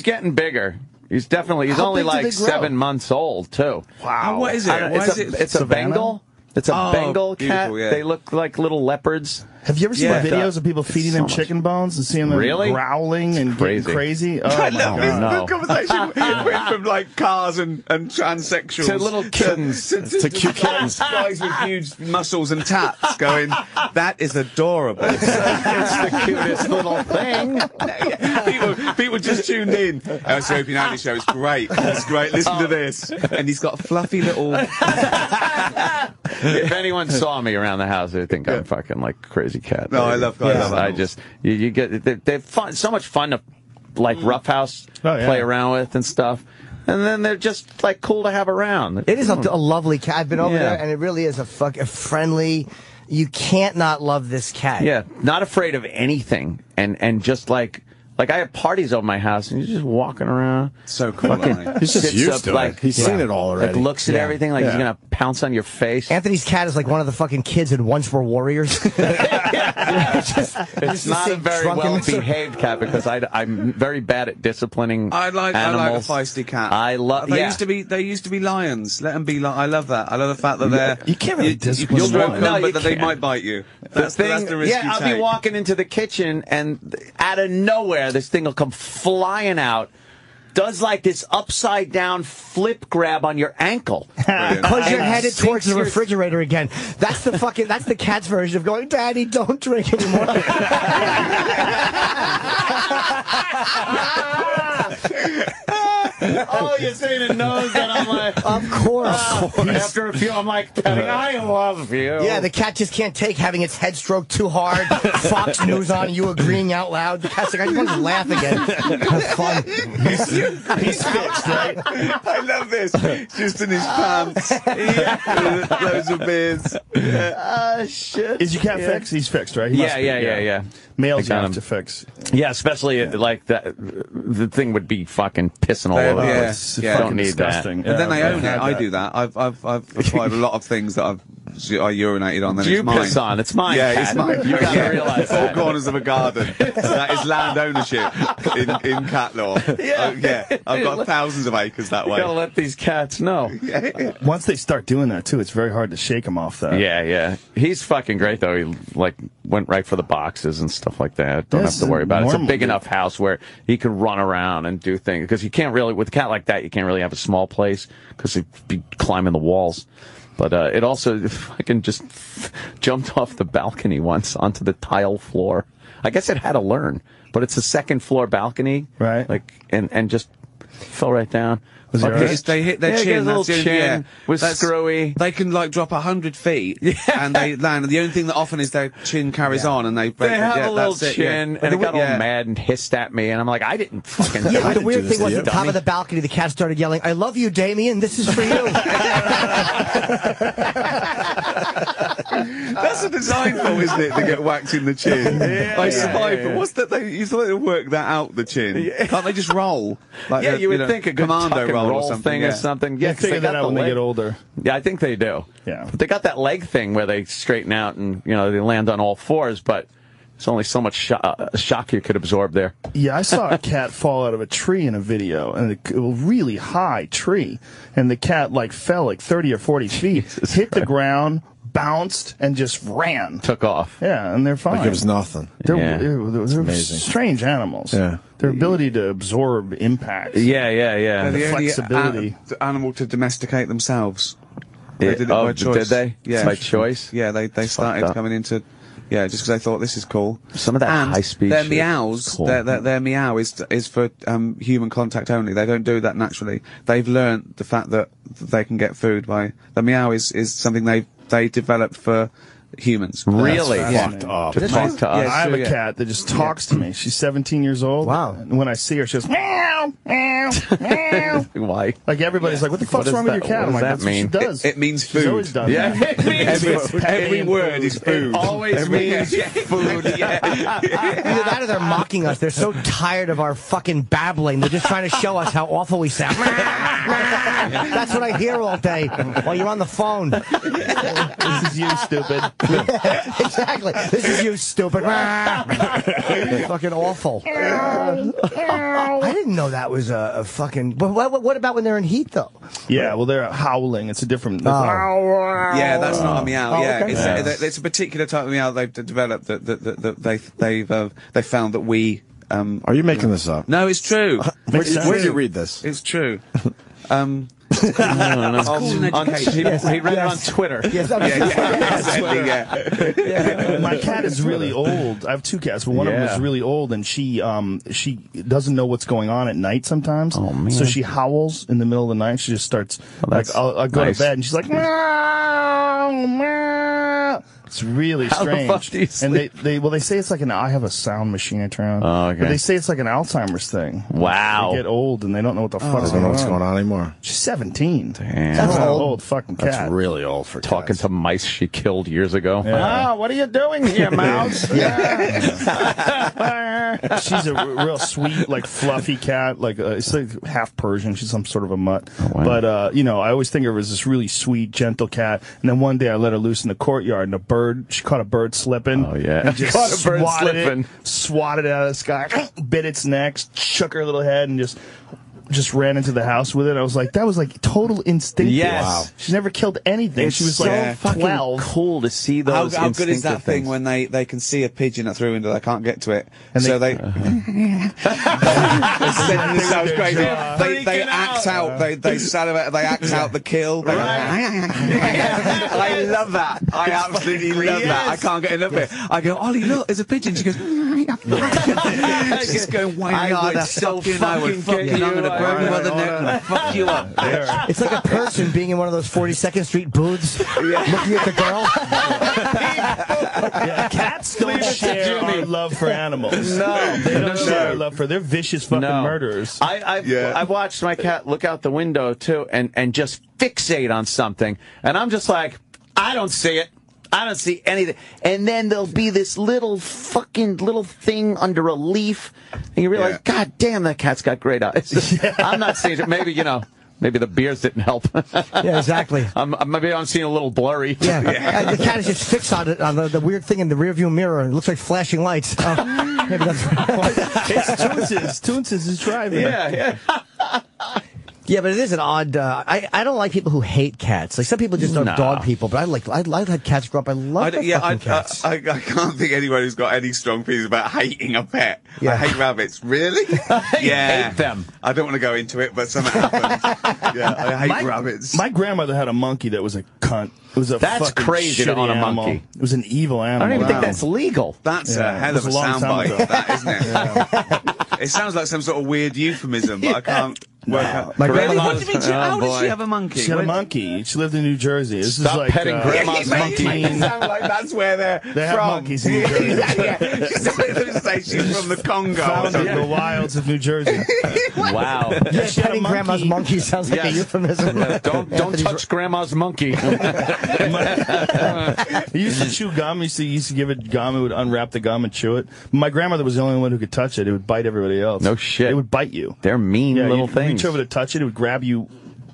B: getting bigger. He's definitely
C: How
B: only
C: big do
B: like
C: they grow?
B: 7 months old too.
A: Wow.
E: What is it?
B: It's a Bengal. It's a Bengal cat.
E: beautiful, yeah.
B: They look like little leopards.
A: Have you ever seen
E: Yeah.
A: the videos of people feeding them
B: much.
A: chicken bones and seeing them
B: Really?
A: growling and getting crazy? Oh,
E: I
A: my
E: love
A: God.
B: No.
E: this conversation went from like cars and transsexuals
B: To little kittens. To cute kittens.
E: guys with huge muscles and tats going, that is adorable.
B: It's the cutest little thing.
E: people just tuned in. It's the Opie and Andy show. It's great. It's great. Listen to this. And he's got a fluffy little...
B: If anyone saw me around the house, they'd think I'm fucking like a crazy cat.
E: No, I love
B: I
E: animals.
B: just you get they're fun, so much fun to like roughhouse play around with and stuff, and then they're just like cool to have around.
C: It is a lovely cat. I've been over
B: Yeah.
C: there, and it really is a friendly... You can't not love this cat.
B: Yeah, not afraid of anything, and just like I have parties over my house, and you're just walking around.
E: So cool.
B: Fucking
D: He's just
B: sits
D: used
B: up,
D: to
B: like,
D: it. He's seen it all already.
B: Like looks at
C: Yeah.
B: everything like he's gonna pounce on your face.
C: Anthony's cat is like one of the fucking kids in Once Were Warriors.
B: It's not a very well-behaved cat because I'm very bad at disciplining
E: I like a
B: animals.
E: feisty cat.
B: I love.
E: They used to be lions. Let them be. I love that. I love the fact that they're.
A: You can't really
E: You
A: discipline
E: can stroke
A: one.
E: them,
B: No, you
E: but they
B: can't.
E: might bite you. That's the risk you
B: I'll
E: take.
B: be walking into the kitchen and out of nowhere, this thing will come flying out. Does like this upside down flip grab on your ankle.
C: Because you're
B: And
C: headed towards the
B: sinks your-
C: refrigerator again. That's the cat's version of going, Daddy, don't drink anymore.
B: Oh, you're saying it knows that I'm like,
C: Of course.
B: after a few, I'm like, I love you.
C: Yeah, the cat just can't take having its head stroked too hard. Fox News on, you agreeing out loud. The cat's like, I just want to laugh again. Have fun.
A: He's fixed, right?
E: I love this. Just in his pants. Loads of beards.
B: Shit.
A: Is your cat fixed? He's fixed, right? He must be,
B: Yeah.
A: Males
B: I got
A: you have
B: him.
A: to fix.
B: Yeah, especially like that. The thing would be fucking pissing all over.
E: Yeah.
B: It's
E: Yeah.
B: Don't need
A: Disgusting.
B: that.
E: And then they
A: Yeah,
E: own it.
A: I've had
E: I
A: that.
E: do that. I've acquired a lot of things that I urinated on. Then
B: You
E: it's mine.
B: piss on. It's mine.
E: Yeah,
B: cat.
E: it's mine.
B: You gotta
E: Yeah.
B: realize
E: Four
B: that.
E: corners of a garden. That is land ownership in cat law. Yeah. I've got thousands of acres that
B: You
E: way.
B: gotta let these cats know.
A: Once they start doing that, too, it's very hard to shake them off that.
B: Yeah. He's fucking great though. He like went right for the boxes and stuff like that. Don't
A: Yes,
B: have to worry about it. It's a
A: normal,
B: big
A: dude.
B: enough house where he could run around and do things. Because you can't really, with a cat like that, you can't really have a small place because he'd be climbing the walls. But it also fucking just jumped off the balcony once onto the tile floor. I guess it had to learn, but it's a second floor balcony,
A: right?
B: Like and just fell right down.
A: Was it right?
E: They hit their chin.
B: That's the chin was screwy.
E: They can like drop 100 feet and they land. And the only thing that often is their chin carries on and they break.
B: They have a little chin, and it got all
E: Yeah.
B: mad and hissed at me, and I'm like, I didn't fucking.
C: Yeah, but the weird thing was
B: at
C: at the top of the balcony, the cat started yelling, "I love you, Damien. This is for you."
F: That's a design flaw, isn't it, to get whacked in the chin? I survived, but what's that? You thought they'd work that out, the chin. Can't they just roll? Like
B: Yeah, you would think a good
F: commando
B: tuck and
F: roll or
B: roll
F: something.
B: thing or something.
A: Yeah,
B: 'cause they
A: figure that
B: got
A: out
B: the
A: when they
B: leg-
A: get older.
B: Yeah, I think they do.
A: Yeah.
B: But they got that leg thing where they straighten out and, you know, they land on all fours, but there's only so much shock you could absorb there.
A: Yeah, I saw a cat fall out of a tree in a video, and a really high tree, and the cat like fell like 30 or 40 feet, hit the ground, bounced, and just ran.
B: Took off.
A: Yeah, and they're fine.
D: Like it was nothing.
A: They're
D: amazing.
A: strange animals.
D: Yeah.
A: Their ability to absorb impacts.
B: Yeah.
E: They're
A: The
E: the only
A: flexibility.
E: animal to domesticate themselves. They did it by choice.
B: Did they?
E: Yeah.
B: By choice?
E: Yeah, they started
B: up.
E: coming into. Yeah, just because they thought this is cool.
B: Some of that
E: and
B: high-speed
E: their
B: shit
E: meows,
B: is cool.
E: their meow is for human contact only. They don't do that naturally. They've learned the fact that they can get food by the meow is something they developed for humans.
B: Really?
D: Fucked up.
B: To talk to us.
E: Yeah,
A: I have a
E: yeah.
A: cat that just talks to me. She's 17 years old.
C: Wow.
A: And when I see her, she goes, meow, meow, meow.
B: Why?
A: Like everybody's like, what the fuck's
B: does
A: wrong with
B: that-
A: your cat? I'm
B: what
A: like,
B: does
A: that's
B: that mean?
A: what she does.
E: It means
A: She's
E: food.
A: always done
B: Yeah.
A: that.
F: Every word is food.
B: Always means food. Yeah.
C: Either that or they're mocking us. They're so tired of our fucking babbling. They're just trying to show us how awful we sound. That's what I hear all day while you're on the phone.
A: This is you, stupid.
C: Exactly. This is you, stupid. Fucking awful. I didn't know that was a fucking. But what about when they're in heat, though?
A: Yeah, well, they're howling. It's a different.
E: Yeah, that's not a meow.
C: Oh,
E: yeah,
C: okay.
E: it's a particular type of meow they've developed that they found that we.
D: Are you making this up?
E: No, it's true.
D: Where did you read this?
E: It's true.
B: It's
E: called an education.
B: He read it on Twitter.
C: Yes,
A: My cat is really old. I have two cats, but one of them is really old, and she doesn't know what's going on at night sometimes.
B: Oh, man.
A: So she howls in the middle of the night. She just starts like I'll go
B: nice.
A: to bed, and she's like meow, meow. It's really
B: How the
A: strange.
B: fuck do you
A: and
B: sleep?
A: they say it's like I have a sound machine I turn on.
B: Oh, okay.
A: But they say it's like an Alzheimer's thing.
B: Wow.
A: They get old and they don't know what the fuck's
D: I don't
A: going
D: know
A: on.
D: what's going on anymore.
A: She's 17.
B: Damn.
A: That's an
C: old.
A: old fucking cat.
D: That's really old for
B: Talking
D: cats.
B: to mice she killed years ago.
A: Yeah.
B: What are you doing here, mouse?
A: She's a real sweet, like fluffy cat. Like it's like half Persian. She's some sort of a mutt.
B: wow.
A: But I always think of her as this really sweet, gentle cat. And then one day I let her loose in the courtyard, and she caught a bird slipping.
B: Oh, yeah.
A: And just
B: Caught a bird slipping.
A: swatted it out of the sky, bit its neck, shook her little head, and just ran into the house with it. I was like, that was like total instinctive.
B: Yes. Wow.
A: She's never killed anything.
B: It's
A: she was
B: so
A: like
B: fucking
A: 12.
B: cool to see those.
E: How good is that
B: instinctive
E: thing
B: things.
E: when they can see a pigeon at through window, they can't get to it,
A: And
E: so
A: they-
E: they. This sounds crazy. They act out. They salivate. They act out the kill. I love that. I absolutely love that. I can't get enough of it. I go, Ollie, look, there's a pigeon. She goes. She's going whining.
B: I would
E: that's
B: so
E: fucking. I would
B: fucking get
E: fucking. I'm
B: you.
E: gonna grab you by the neck and fuck you up.
C: It's like a person being in one of those 42nd Street booths, looking at the girl.
A: Cats don't share our love for animals.
B: No.
A: They don't share our love for. They're vicious fucking
B: No.
A: murderers.
B: I've watched my cat look out the window too and just fixate on something, and I'm just like, I don't see it. I don't see anything. And then there'll be this little thing under a leaf, and you realize, God damn, that cat's got great eyes. I'm not seeing it. Maybe maybe the beers didn't help.
C: Yeah, exactly.
B: Maybe I'm seeing a little blurry.
C: Yeah. The cat is just fixed on it, on the weird thing in the rearview mirror. It looks like flashing lights. Maybe that's
A: It's Toonses. Toonses is driving.
B: Yeah.
C: Yeah, but it is an odd. I don't like people who hate cats. Like some people just are dog people, but I had cats grow up. I love cats.
F: I can't think anyone who's got any strong feelings about hating a pet.
C: Yeah.
F: I hate rabbits. Really?
B: Hate them.
F: I don't want to go into it, but something happened. Yeah, I hate rabbits.
A: My grandmother had a monkey that was a cunt. It was a
B: That's
A: fucking
B: crazy to
A: shitty
B: own a
A: animal.
B: monkey.
A: It was an evil animal.
B: I don't even think that's legal.
F: That's a hell of a soundbite, that, isn't it? It sounds like some sort of weird euphemism, but I can't work out.
C: My
F: Really?
C: grandma-
F: What do you mean? How did she have a monkey?
A: She had a monkey. She lived in New Jersey. This
B: Stop
A: is like
B: petting grandma's monkey.
F: It sounds like that's where they're
A: They have
F: from.
A: monkeys in New Jersey.
F: Yeah. She's say she's from the Congo.
A: Found in the wilds of New Jersey.
B: Wow.
C: Yeah,
A: She had a
C: petting grandma's monkey sounds like a euphemism.
B: Don't touch grandma's monkey.
A: He used to chew gum. He used to give it gum. It would unwrap the gum and chew it. My grandmother was the only one who could touch it. It would bite everybody else.
B: No shit.
A: It would bite you.
B: They're mean little
A: you'd
B: things.
A: reach over to touch it. It would grab you,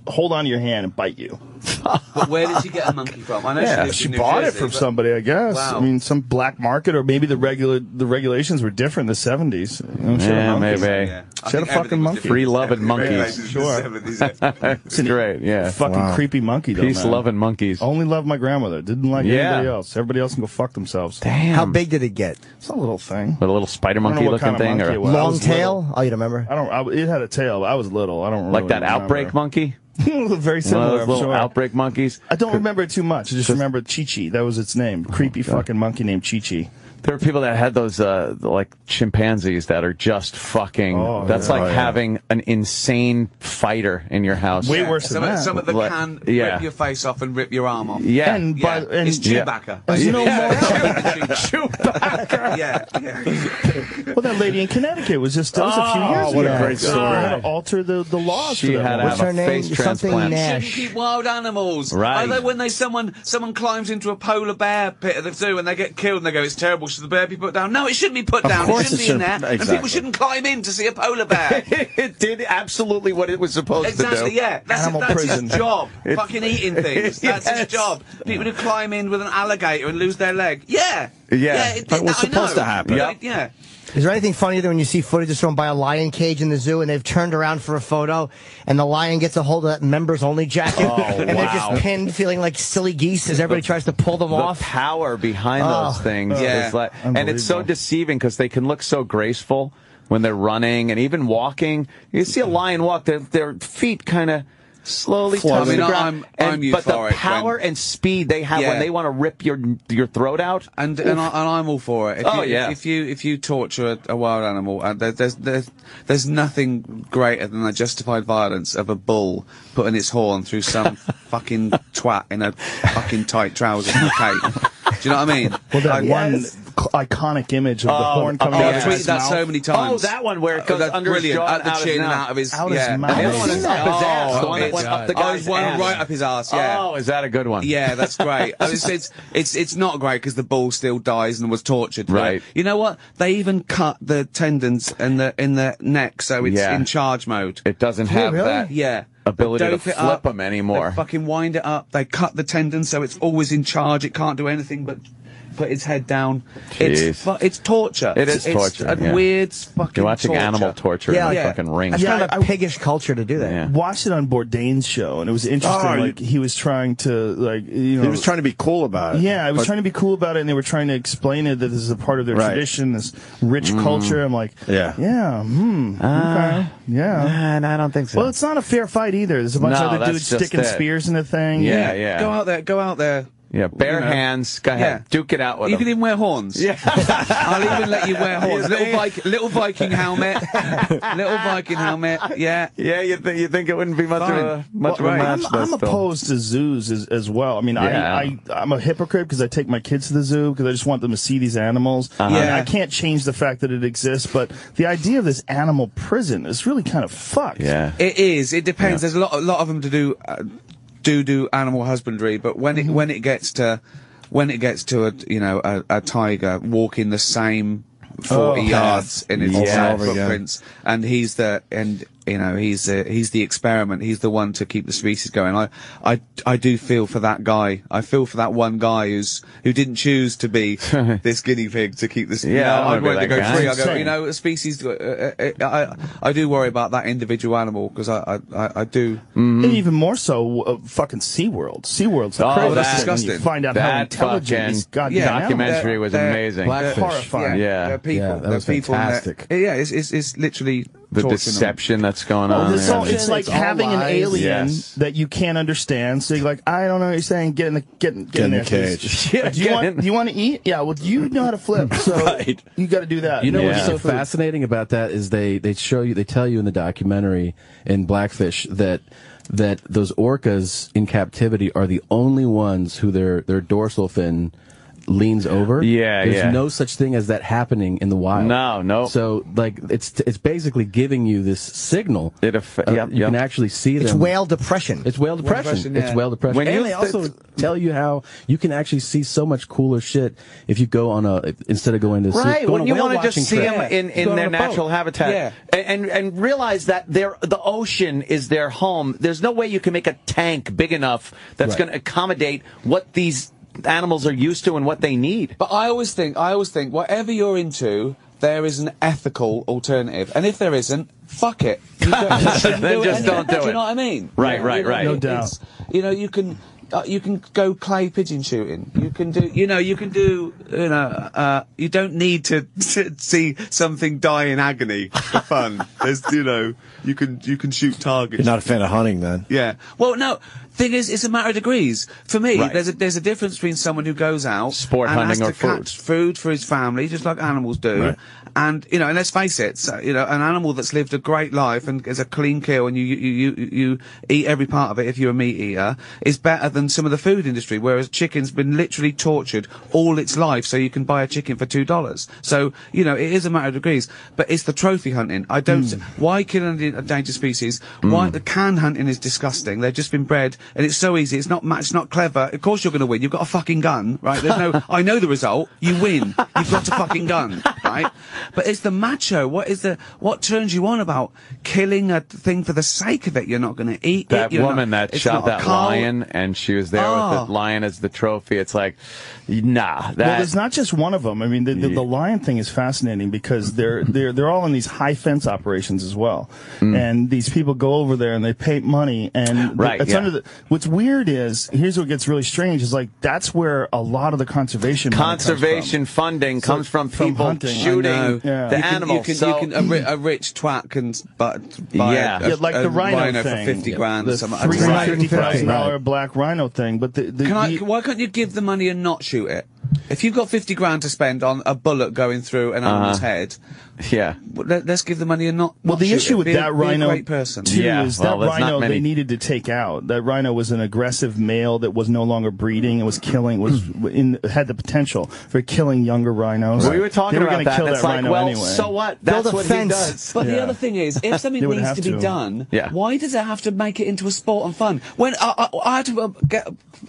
A: hold on to your hand, and bite you.
E: But where did she get a monkey from? I know she lived
A: She
E: in New
A: bought
E: Jersey,
A: it from
E: but-
A: somebody, I guess.
E: Wow.
A: I mean, some black market, or maybe the regulations were different in the 70s. You know, she had a
B: Yeah,
A: monkey.
B: maybe.
E: Yeah. I
A: She had a
E: think
A: fucking
E: everything was
A: monkey.
E: different.
B: Free-loving monkeys.
E: Regulations in the
A: Sure.
E: 70s,
B: It's great, yeah.
A: Fucking creepy monkey, though, man.
B: Peace-loving monkeys.
A: Only loved my grandmother. Didn't like
B: Yeah.
A: anybody else. Everybody else can go fuck themselves.
B: Damn.
C: How big did it get?
A: It's a little thing.
B: With a little spider
A: I don't know
B: monkey
A: what
B: looking
A: kind of
B: thing?
A: monkey
B: Or
A: it was. I
C: Long
A: was
C: tail?
A: little.
C: Oh, you don't remember?
A: It had a tail, but I was little. I don't
B: like
A: really
B: that
A: remember.
B: outbreak monkey?
A: Very
B: One of
A: similar,
B: those
A: I'm
B: little
A: sure.
B: outbreak monkeys?
A: I don't remember it too much. I just remember Chi-Chi. That was its name. Creepy fucking monkey named Chi-Chi.
B: There are people that had those, like chimpanzees that are just fucking.
A: Oh,
B: that's
A: yeah.
B: like
A: Oh, yeah.
B: having an insane fighter in your house.
A: Way worse than that.
E: Some of them
B: Like,
E: can
B: yeah.
E: rip your face off and rip your arm off.
B: Yeah.
A: And,
E: Yeah.
A: and
E: It's Chewbacca.
A: There's no
B: Chewbacca.
E: Yeah.
A: Well, that lady in Connecticut was just, that was a few years ago.
D: what a great story.
A: They had to alter the laws
B: She
A: for that
B: had to
A: woman.
B: have
C: What's her
B: a
C: name?
B: face
C: Something
B: transplant.
C: Nash.
E: Shouldn't keep wild animals.
B: Right.
E: Although when someone climbs into a polar bear pit at the zoo and they get killed and they go, it's terrible, should the bear be put down? No, it shouldn't be put down. It
D: course
E: shouldn't
D: it
E: be in there.
D: shouldn't.
E: And
D: Exactly.
E: people shouldn't climb in to see a polar bear.
B: It did absolutely what it was supposed
E: Exactly,
B: to do.
E: yeah. That's
A: Animal
E: his
A: prison.
E: job. Fucking eating things. That's
B: Yes.
E: his job. People who climb in with an alligator and lose their leg. Yeah.
B: Yeah.
D: But it was
E: I
D: supposed
E: know.
D: to happen.
E: But yeah.
C: Is there anything funnier than when you see footage that's thrown by a lion cage in the zoo and they've turned around for a photo and the lion gets a hold of that members only jacket and they're just pinned feeling like silly geese as everybody tries to pull them
B: The
C: off?
B: power behind those things
E: Yeah.
B: is like, and it's so
A: Unbelievable.
B: deceiving because they can look so graceful when they're running and even walking. You see a lion walk, their feet kind of slowly touch
E: I mean,
B: the ground.
E: I'm
B: but the
E: euphoric
B: power
E: when-
B: and speed they have
E: Yeah.
B: when they want to rip your throat out.
E: And I'm all for it. If you torture a wild animal, there's nothing greater than the justified violence of a bull putting its horn through some fucking twat in a fucking tight trousers and a cape. Do you know what I mean?
A: Well, that one iconic image of the horn coming out
E: I've
A: of
E: tweeted
A: his
E: that
A: mouth.
E: so many times.
B: Oh, that one where it goes
E: That's
B: under his
E: brilliant.
B: jaw
E: At
B: and
E: the
B: out his
E: chin and
B: mouth.
E: out of his
A: Out his
E: yeah.
A: mouth.
B: And the other one is up his ass. The one that went up the guy's
E: there's one
B: ass.
E: right up his ass. Yeah.
B: Oh, is that a good one?
E: Yeah, that's great. I mean, it's not great because the bull still dies and was tortured.
B: Right.
E: You know what? They even cut the tendons in the neck so it's
B: Yeah.
E: in charge mode.
B: It doesn't have
C: really?
B: that.
E: Yeah.
B: Ability
E: They
B: to
E: dope it
B: flip
E: up,
B: 'em anymore.
E: They fucking wind it up. They cut the tendon so it's always in charge. It can't do anything but put its head down.
B: Jeez.
E: It's torture.
B: It is
E: It's
B: torture,
E: a
B: yeah.
E: weird fucking
B: You're watching
E: torture.
B: animal torture
C: Yeah,
B: in a
E: yeah.
B: fucking ring.
C: That's kind of
A: I-
C: a piggish culture to do that.
B: Yeah.
A: Watched it on Bourdain's show, and it was interesting.
D: Oh,
A: like he was trying to, like, you know,
D: He was trying to be cool about it.
A: Yeah, I was
D: But-
A: trying to be cool about it, and they were trying to explain it that this is a part of their
D: Right.
A: tradition, this rich culture. I'm like,
D: Yeah.
A: okay, yeah.
B: I don't think so.
A: Well, it's not a fair fight either. There's a bunch
B: No,
A: of other
B: that's
A: dudes
B: just
A: sticking
B: it.
A: spears in the thing.
B: yeah, yeah.
E: Go out there.
B: Yeah, bare
E: You know.
B: hands. Go ahead.
E: Yeah.
B: Duke it out with
E: You
B: them.
E: can even wear horns. Yeah. I'll even let you wear horns. Little Viking helmet. Little Viking helmet. Yeah.
B: Yeah, you think it wouldn't be much
E: Fine.
B: of a much
A: Well,
B: of a match?
A: I'm
B: though, still.
A: opposed to zoos as well. I mean,
B: Yeah.
A: I'm a hypocrite because I take my kids to the zoo because I just want them to see these animals.
B: Uh-huh.
A: I mean,
E: Yeah.
A: I can't change the fact that it exists, but the idea of this animal prison is really kind of fucked.
B: Yeah.
E: It is. It depends. There's a lot of them to do animal husbandry, but when it gets to a tiger walking the same 40 yards in its
B: Yeah.
E: footprints, and You know, he's the experiment. He's the one to keep the species going. I do feel for that guy. I feel for that one guy who didn't choose to be this guinea pig to keep this.
B: Yeah,
E: you know,
B: I
E: I'd want to go
B: guy.
E: free. I go, you know, a species. I do worry about that individual animal because I do.
A: And even more so, fucking SeaWorld. SeaWorld's crazy.
E: that's disgusting.
A: You find out how intelligent these goddamn
B: documentary was amazing.
A: Blackfish. Horrifying.
B: Yeah.
E: They're people.
D: Yeah, that was fantastic.
E: It's literally
B: The deception that's going on.
A: It's like having an alien that you can't understand. So you're like, I don't know what you're saying. Get in the cage.
D: Yeah,
A: do you want to eat? Yeah. Well, you know how to flip. So you got to do that.
G: You know what's so fascinating about that is they tell you in the documentary in Blackfish that those orcas in captivity are the only ones who their dorsal fin leans over. There's no such thing as that happening in the wild.
B: No.
G: So like it's basically giving you this signal. You can actually see them.
C: It's whale depression.
G: It's whale depression. It's whale depression.
B: When
G: and they also tell you how you can actually see so much cooler shit if you go on instead of going to
B: right. When you want to just see
G: trip,
B: them in their natural habitat, and realize that the ocean is their home. There's no way you can make a tank big enough that's going to accommodate what these animals are used to and what they need.
E: But I always think, whatever you're into, there is an ethical alternative, and if there isn't, fuck it. You don't,
B: then just don't do it.
E: Do you know what I mean?
B: Right.
A: No doubt.
E: You know, you can go clay pigeon shooting. You can do. You don't need to see something die in agony for fun. There's, you can shoot targets.
D: You're not a fan of hunting, then?
E: Yeah. Well, no. Thing is, it's a matter of degrees. For me, there's a difference between someone who goes out
B: sport
E: and
B: hunting
E: has to catch food for his family, just like animals do, and and let's face it, an animal that's lived a great life and is a clean kill, and you eat every part of it if you're a meat eater, is better than some of the food industry, whereas chicken's been literally tortured all its life, so you can buy a chicken for $2. So it is a matter of degrees, but it's the trophy hunting. I don't. Why kill an endangered species? Why the can hunting is disgusting. They've just been bred. And it's so easy. It's not clever. Of course you're going to win. You've got a fucking gun, right? There's no. I know the result. You win. You've got a fucking gun, right? But it's the macho. What turns you on about killing a thing for the sake of it? You're not going to eat
B: that
E: it.
B: woman that shot that lion, and she was there with the lion as the trophy. It's like, nah.
A: Well, there's not just one of them. I mean, the lion thing is fascinating because they're all in these high fence operations as well, and these people go over there and they pay money and it's under the. What's weird is, here's what gets really strange, is like, that's where a lot of the conservation
B: funding comes from people shooting the animal.
E: A rich twat can buy
A: like the rhino thing.
E: for 50 grand.
A: The $350,000 black rhino thing. But
E: why can't you give the money and not shoot it? If you've got 50 grand to spend on a bullet going through an animal's head, let's give the money and not.
A: Well, the issue with that rhino
E: great person.
A: too is that rhino they needed to take out. That rhino was an aggressive male that was no longer breeding. It was killing. Had the potential for killing younger rhinos.
B: We were talking about that.
A: Kill
B: it's
A: that
B: like,
A: rhino
B: well,
A: anyway.
B: so what? That's what he does.
E: But the other thing is, if something needs to be done, why does it have to make it into a sport and fun? When I had to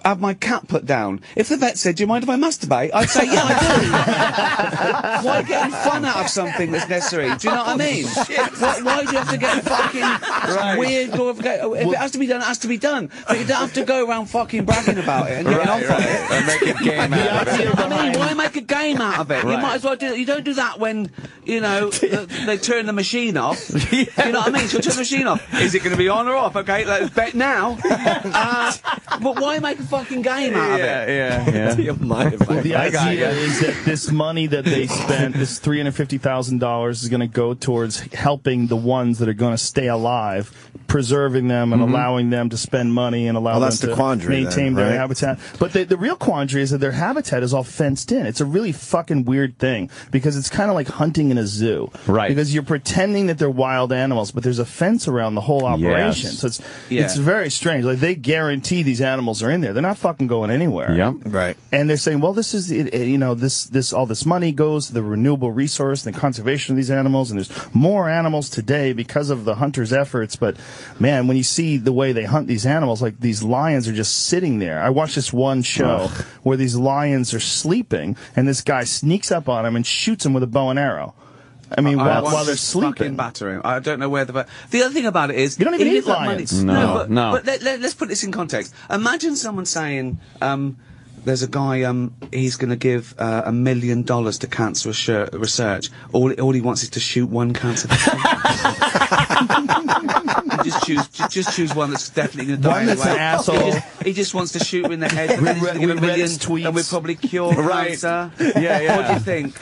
E: have my cat put down, if the vet said, "Do you mind if I masturbate?" I'd say, "Yeah, I do." Why get fun out of something that's necessary? Do you know what I mean? Why do you have to get fucking weird? If it has to be done, it has to be done. But you don't have to go around fucking bragging about it and getting off on it.
B: And make a game out of it.
E: I mean, why make a game out of it? You might as well do that. You don't do that when, they turn the machine off. Do you know what I mean? So turn the machine off. Is it going to be on or off? Okay, let's bet now. But why make a fucking game out of it?
B: Yeah.
A: The idea is that this money that they spent, this $350,000, is going to go towards helping the ones that are going to stay alive, preserving them and allowing them to spend money and allow them to maintain their habitat. But the real quandary is that their habitat is all fenced in. It's a really fucking weird thing because it's kind of like hunting in a zoo.
B: Right.
A: Because you're pretending that they're wild animals, but there's a fence around the whole operation. So it's very strange. Like, they guarantee these animals are in there. They're not fucking going anywhere.
B: Yep.
D: Right.
A: And they're saying, well, this is, all this money goes to the renewable resource and the conservation of these animals, and there's more animals today because of the hunters' efforts. But man, when you see the way they hunt these animals, like, these lions are just sitting there. I watched this one show where these lions are sleeping, and this guy sneaks up on them and shoots them with a bow and arrow. I mean,
E: I
A: while they're sleeping.
E: Fucking battering. I don't know where the other thing about it is
A: you don't even eat
E: if that
A: lions.
E: money, but let's put this in context. Imagine someone saying, there's a guy, he's going to give $1 million to cancer research. All he wants is to shoot one cancer patient. just choose one that's definitely going to die.
A: One that's an asshole.
E: He just wants to shoot him in the head. And then he's gonna give $1 million, and we'll probably cure cancer.
B: Yeah.
E: What do you think?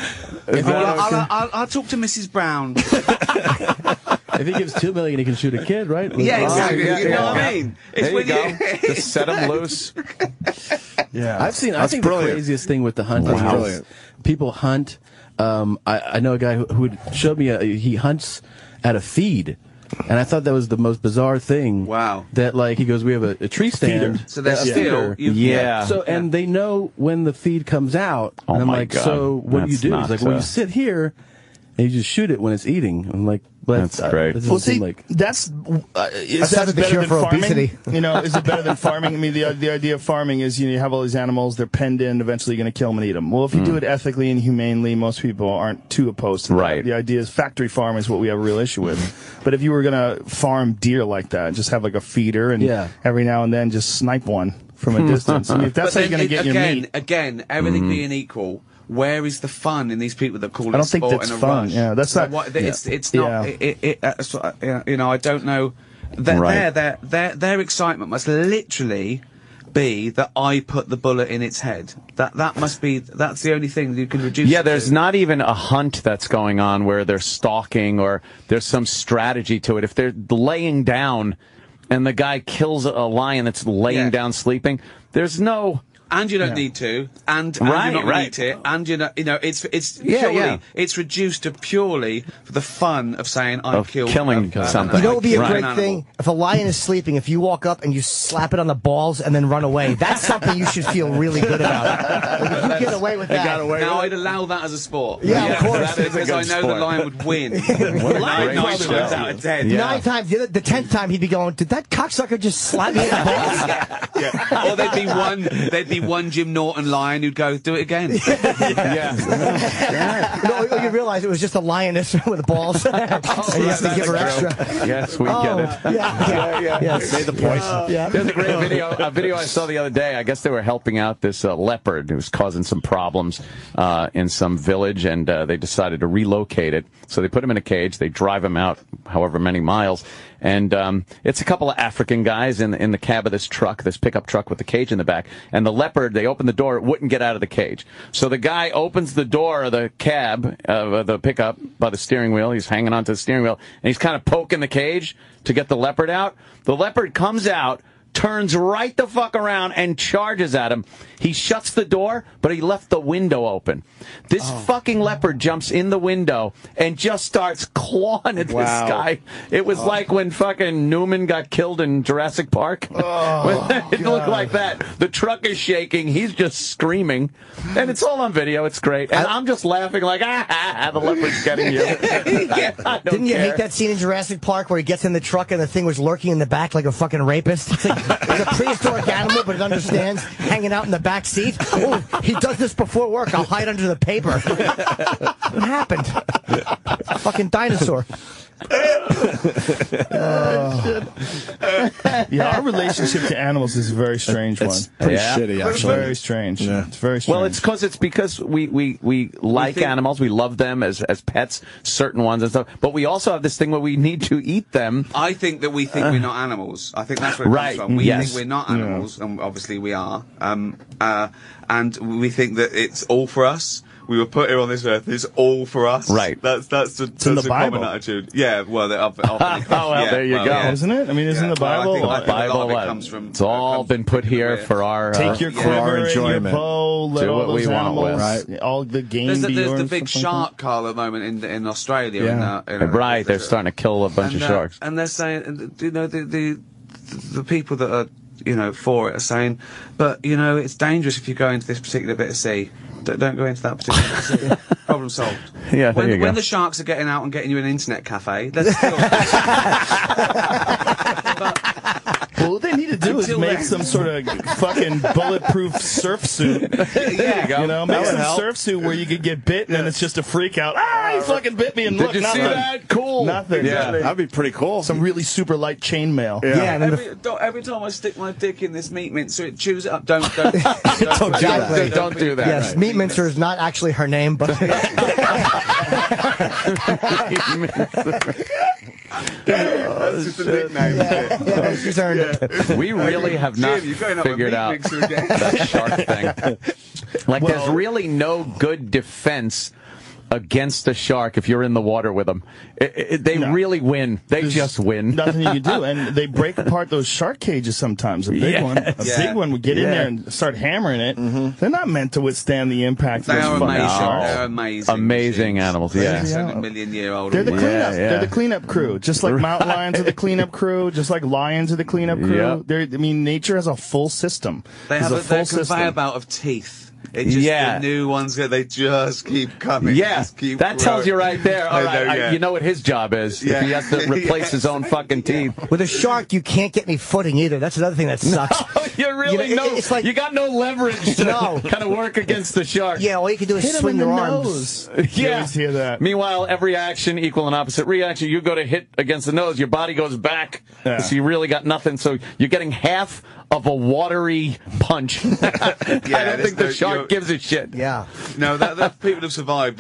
E: I'll talk to Mrs. Brown.
G: If he gives $2 million, he can shoot a kid, right?
E: Yeah, exactly. You know what I mean?
B: There you go. Just set him loose.
G: Yeah, I think the craziest thing with the hunting is people hunt. I know a guy who showed me he hunts at a feed. And I thought that was the most bizarre thing.
E: Wow.
G: That, like, he goes, we have a tree stand.
E: So they're still...
G: So, and they know when the feed comes out.
B: Oh,
G: and I'm
B: my
G: like,
B: God.
G: so what do you do?
B: That's
G: He's like, well, you sit here and you just shoot it when it's eating. I'm like,
B: that's great.
A: Well, see, that's better than farming? Obesity. You know, is it better than farming? I mean, the idea of farming is, you have all these animals, they're penned in, eventually you're going to kill them and eat them. Well, if you do it ethically and humanely, most people aren't too opposed to that.
B: Right.
A: The idea is factory farm is what we have a real issue with. But if you were going to farm deer like that, just have like a feeder and every now and then just snipe one from a distance. I mean, if that's how you're going to get your meat.
E: Again, everything being equal, where is the fun in these people that call it
A: I don't think
E: sport
A: that's
E: and a
A: fun.
E: rush?
A: Yeah, that's not.
E: It's not. You know, I don't know. Their excitement must literally be that I put the bullet in its head. That must be. That's the only thing you can reduce.
B: Yeah, there's not even a hunt that's going on where they're stalking or there's some strategy to it. If they're laying down and the guy kills a lion that's laying down sleeping, there's no.
E: And you don't need to, and you're not going to eat it, and you know, it's purely, it's reduced to purely for the fun of saying I've killed
B: killing something.
C: You know what would be a great thing? If a lion is sleeping, if you walk up and you slap it on the balls and then run away, that's something you should feel really good about. Like, if you get away with that.
E: Now I'd allow that as a sport.
C: Yeah, of course.
E: Because I know the lion would win. Nine times out of 10.
C: 9 times. The 10th time he'd be going, did that cocksucker just slap me in the balls?
E: Or there'd be one Jim Norton lion who'd go, do it again.
C: No, you realize it was just a lioness with balls. And you have to give her extra.
B: Yes, we get it.
C: Yes.
D: Made the point.
B: There's a great video I saw the other day. I guess they were helping out this leopard who was causing some problems in some village, and they decided to relocate it. So they put him in a cage. They drive him out however many miles. And it's a couple of African guys in the cab of this pickup truck with the cage in the back. And the leopard, they opened the door, it wouldn't get out of the cage. So the guy opens the door of the cab of the pickup by the steering wheel. He's hanging onto the steering wheel, and he's kind of poking the cage to get the leopard out. The leopard comes out, turns right the fuck around and charges at him. He shuts the door, but he left the window open. This fucking leopard jumps in the window and just starts clawing at this guy. It was like when fucking Newman got killed in Jurassic Park. It looked like that. The truck is shaking. He's just screaming. And it's all on video. It's great. And I'm just laughing like, the leopard's getting you.
C: Didn't you hate that scene in Jurassic Park where he gets in the truck and the thing was lurking in the back like a fucking rapist? It's like, it's a prehistoric animal, but it understands, hanging out in the back seat. Oh, he does this before work. I'll hide under the paper. What happened? Fucking dinosaur.
A: Our relationship to animals is a very strange one.
D: Pretty shitty, actually.
A: Very strange. Yeah. It's very strange.
B: Well, it's because we like animals. We love them as pets, certain ones and stuff. But we also have this thing where we need to eat them.
E: I think that we think we're not animals. I think that's where it comes from. We think we're not animals, and obviously we are. And we think that it's all for us. We were put here on this earth. It's all for us.
B: Right.
E: That's the common attitude. Yeah. Well,
B: there you go.
A: Yeah. Isn't it? I mean, isn't the Bible?
E: I think a lot of it comes from.
B: It's all been put here for our
A: take your quiver and your bow. Let all those animals,
B: right?
A: All the game.
E: There's the big shark cull at the moment in Australia.
A: Yeah.
B: Right. They're starting to kill a bunch of sharks.
E: And they're saying, the people that are for it are saying, but it's dangerous if you go into this particular bit of sea. Don't go into that particular bit of sea. Problem solved.
B: Yeah, there you go.
E: When the sharks are getting out and getting you an internet cafe, let's still.
A: Well, they need to do do is
E: Until
A: make
E: then.
A: some sort of fucking bulletproof surf suit.
B: There you go.
A: You know, make
B: That
A: some
B: would help.
A: surf suit where you could get bit and it's just a freak out. Ah, he fucking bit me and
B: Did
A: look,
B: you
A: nothing.
B: see that? Cool.
A: Nothing.
D: Yeah, that'd be pretty cool.
A: Some really super light chainmail.
C: Yeah, and then
E: Every time I stick my dick in this meat mincer, it chews it up. Don't do
C: Exactly.
B: Don't do that.
C: yes, Meat Mincer is not actually her name, but
F: That's just a nickname.
C: yeah, she's earned it.
B: We really have not
F: Jim, you're going up a
B: figured
F: meat
B: out
F: mixer again.
B: that shark thing. Like, there's really no good defense against a shark if you're in the water with them. They really win. They just win.
A: Nothing you can do, and they break apart those shark cages sometimes. A big one would get in there and start hammering it. They're not meant to withstand the impact.
E: They
A: of
E: are
A: those fucking
E: amazing.
A: sharks.
E: They're amazing.
B: Amazing
E: machines.
B: animals, yeah.
E: 7-million-year-old.
A: They're the cleanup.
B: Yeah.
A: They're the cleanup crew. Just like mountain lions are the cleanup crew. Just like lions are the cleanup crew.
B: Yep.
A: I mean, nature has a full system.
E: They
A: There's
E: have
A: a full
E: their
A: system.
E: conveyor belt of teeth. It just,
B: Yeah.
E: the new ones, they just keep coming.
B: Yeah,
E: just keep
B: that tells
E: growing.
B: you right there. All
F: I
B: right,
F: know, yeah.
B: you know what his job is.
F: Yeah.
B: If he has to replace his own fucking teeth.
C: With a shark, you can't get any footing either. That's another thing that sucks.
B: You really
C: You know,
B: know.
C: it's like-
B: you got no leverage to
C: No.
B: kind of work against the shark.
C: Yeah, all you can do is
A: Hit 'em
C: swing
A: in
C: your
A: the
C: arms.
A: nose. You
B: Yeah.
A: always hear that.
B: Meanwhile, every action equal and opposite reaction. You go to hit against the nose, your body goes back.
A: Yeah.
B: So you really got nothing. So you're getting half of a watery punch. I don't think the shark gives a shit.
C: Yeah.
E: No, that people have survived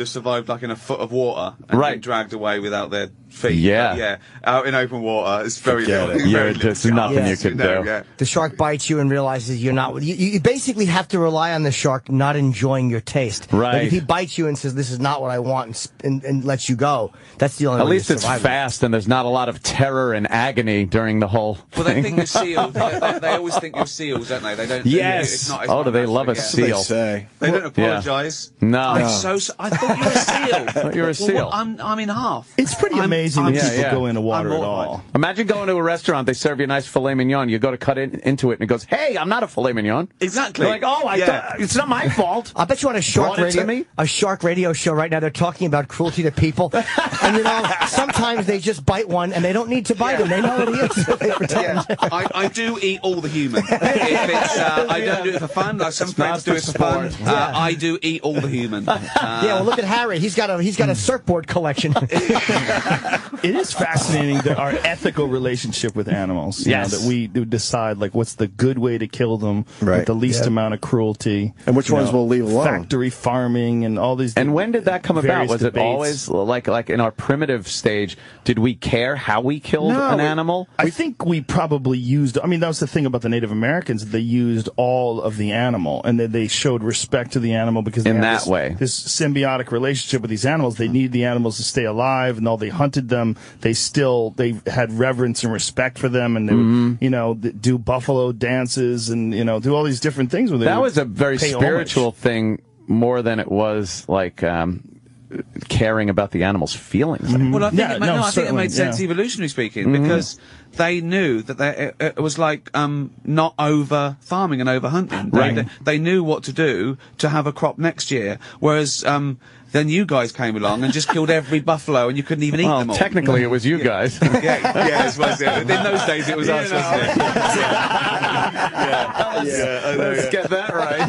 E: like in a foot of water and
B: Right.
E: been dragged away without their feet.
B: Yeah.
E: But yeah, out in open water, it's very
D: Forget
E: little.
D: it.
B: Yeah,
E: very
B: there's
E: little
B: nothing
E: chance,
B: you can do.
E: Yeah.
C: The shark bites you and realizes you're not. You basically have to rely on the shark not enjoying your taste.
B: Right.
C: Like if he bites you and says, "This is not what I want," and lets you go, that's the only
B: At
C: way
B: least
C: to
B: it's
C: survive it.
B: fast and there's not a lot of terror and agony during the whole
E: Well, they
B: thing.
E: think you're seals. They always think you're seals, don't they? They don't.
B: Yes.
E: It's not,
B: Oh, do they love a
E: yeah.
B: seal?
D: They say.
E: They don't apologise.
B: No.
E: I'm so. I thought you were a seal. I
B: thought you were a seal.
E: I'm in half.
A: It's pretty amazing
E: I'm-
A: that
B: Yeah,
A: people
B: yeah.
A: go into water
E: I'm
A: at all.
E: mortified.
B: Imagine going to a restaurant, they serve you a nice filet mignon, you go to cut into it, and it goes, "Hey, I'm not a filet mignon."
E: Exactly.
B: You're like, "Oh, it's not my fault."
C: I bet you on
B: Brought it to me?
C: a shark radio show right now. They're talking about cruelty to people, and you know sometimes they just bite one and they don't need to bite them. They know what it is. So they pretend.
E: I do eat all the human. If it's, I don't do it for fun. Like some friends
B: not
E: do it for fun.
B: sport.
E: I do eat all the human.
C: Yeah, well, look at Harry. He's got a surfboard collection.
A: It is fascinating that our ethical relationship with animals.
B: Yes.
A: That we do decide like what's the good way to kill them
D: Right.
A: with the least
C: Yep.
A: amount of cruelty.
D: And which ones we'll leave alone.
A: Factory farming and all these.
B: And when did that come about?
A: various
B: Was it
A: debates.
B: always like in our primitive stage? Did we care how we killed an animal?
A: I think we probably used. I mean, that was the thing about the Native Americans. They used all of the animal, and then they showed respect to the animal because they
B: In
A: had
B: that
A: this,
B: way.
A: this symbiotic relationship with these animals. They needed the animals to stay alive, and though they hunted them, they had reverence and respect for them, and they would, do buffalo dances and do all these different things with it.
B: That was a very
A: pay
B: spiritual
A: homage.
B: thing more than it was like caring about the animal's feelings.
E: Well, I think,
A: Yeah,
E: I think it
A: certainly,
E: made sense
A: yeah.
E: evolutionary speaking because they knew that it was like not over farming and over hunting. They knew what to do to have a crop next year, whereas then you guys came along and just killed every buffalo and you couldn't even eat
B: Well,
E: them all.
B: technically, it was you guys.
E: Yes, was it? In those days, it was us, wasn't it?
B: Let's get that right.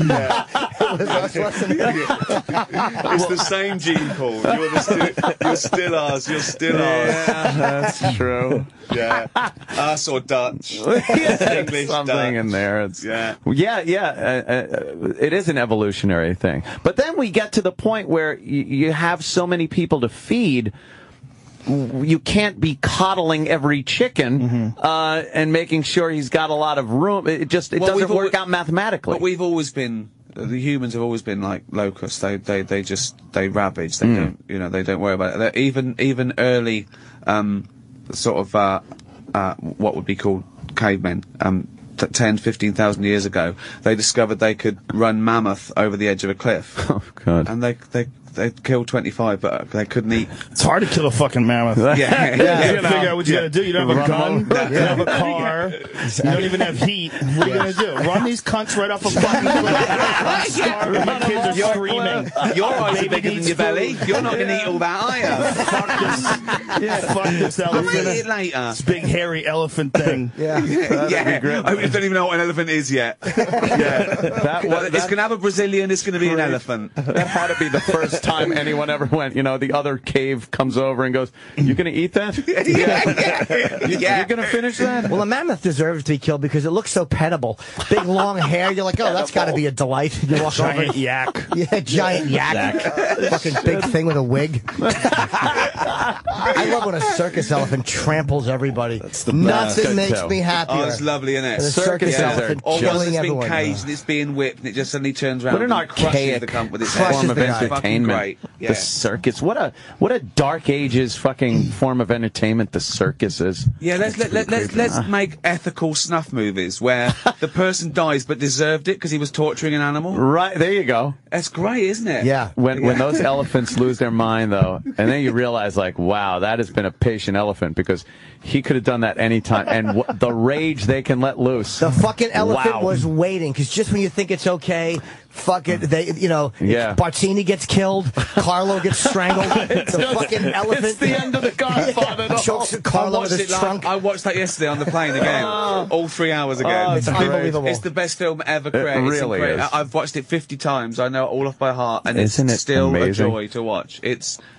F: It's the same gene pool. You're still ours. You're still ours.
B: That's true.
F: Yeah. Us or Dutch. English
B: Something
F: Dutch.
B: in there. It's,
F: Yeah.
B: it is an evolutionary thing. But then we get to the point where you have so many people to feed. You can't be coddling every chicken and making sure he's got a lot of room. It doesn't work out mathematically.
E: But we've always been. The humans have always been like locusts. They ravage. They don't. They don't worry about it. Even early, sort of what would be called cavemen. 10, 15,000 years ago, they discovered they could run mammoth over the edge of a cliff.
B: Oh God!
E: And
F: they killed 25, but they couldn't eat.
A: It's hard to kill a fucking mammoth.
F: Yeah.
A: You gotta figure out what you gotta do. You don't have a gun. You don't have a car. You don't even have heat. What are you gonna do? Run these cunts right off a fucking cliff. Your kids are screaming.
F: Your eyes are bigger than your belly. You're not going to eat all that, are you?
A: Fuck this elephant.
F: I'll eat it later.
A: This big hairy elephant thing.
F: Yeah. I don't even know what an elephant is yet. It's going to have a Brazilian, it's going to be an elephant.
B: That had to be the first time anyone ever went, you know, the other cave comes over and goes, you going to eat that? You're going to finish that?
C: Well, a mammoth deserves to be killed because it looks so petable. Big long hair. You're like, oh, that's got to be a delight. You walk over.
A: Giant yak.
C: Yeah, giant yak. Fucking big thing with a wig. I love when a circus elephant tramples everybody. Nothing makes me happier.
F: Oh, it's lovely, isn't it?
C: The circus elephant killing everyone.
F: It's been caged and it's being whipped and it just suddenly turns around
B: What an
F: and crushes
B: archaic
F: the cunt with its
B: form of
F: head.
B: entertainment.
F: Yeah.
B: The circus. What a dark ages fucking form of entertainment the circus is.
F: Yeah, let's make ethical snuff movies where the person dies but deserved it because he was torturing an animal.
B: Right, there you go.
F: That's great, isn't it?
C: Yeah.
B: When those elephants lose their mind, though, and then you realize, like, wow, that has been a patient elephant because he could have done that any time. And the rage they can let loose.
C: The fucking elephant was waiting because just when you think it's okay, fuck it, Bartini gets killed, Carlo gets strangled, the fucking elephant.
B: It's the end of The Godfather.
C: Chokes Carlo with his trunk.
F: I watched that yesterday on the plane again, all 3 hours ago.
C: It's unbelievable.
F: It's the best film ever created.
B: It really is.
F: I've watched it 50 times. I know it all off by heart, and
B: Isn't
F: it's
B: it
F: still
B: amazing?
F: a joy to watch.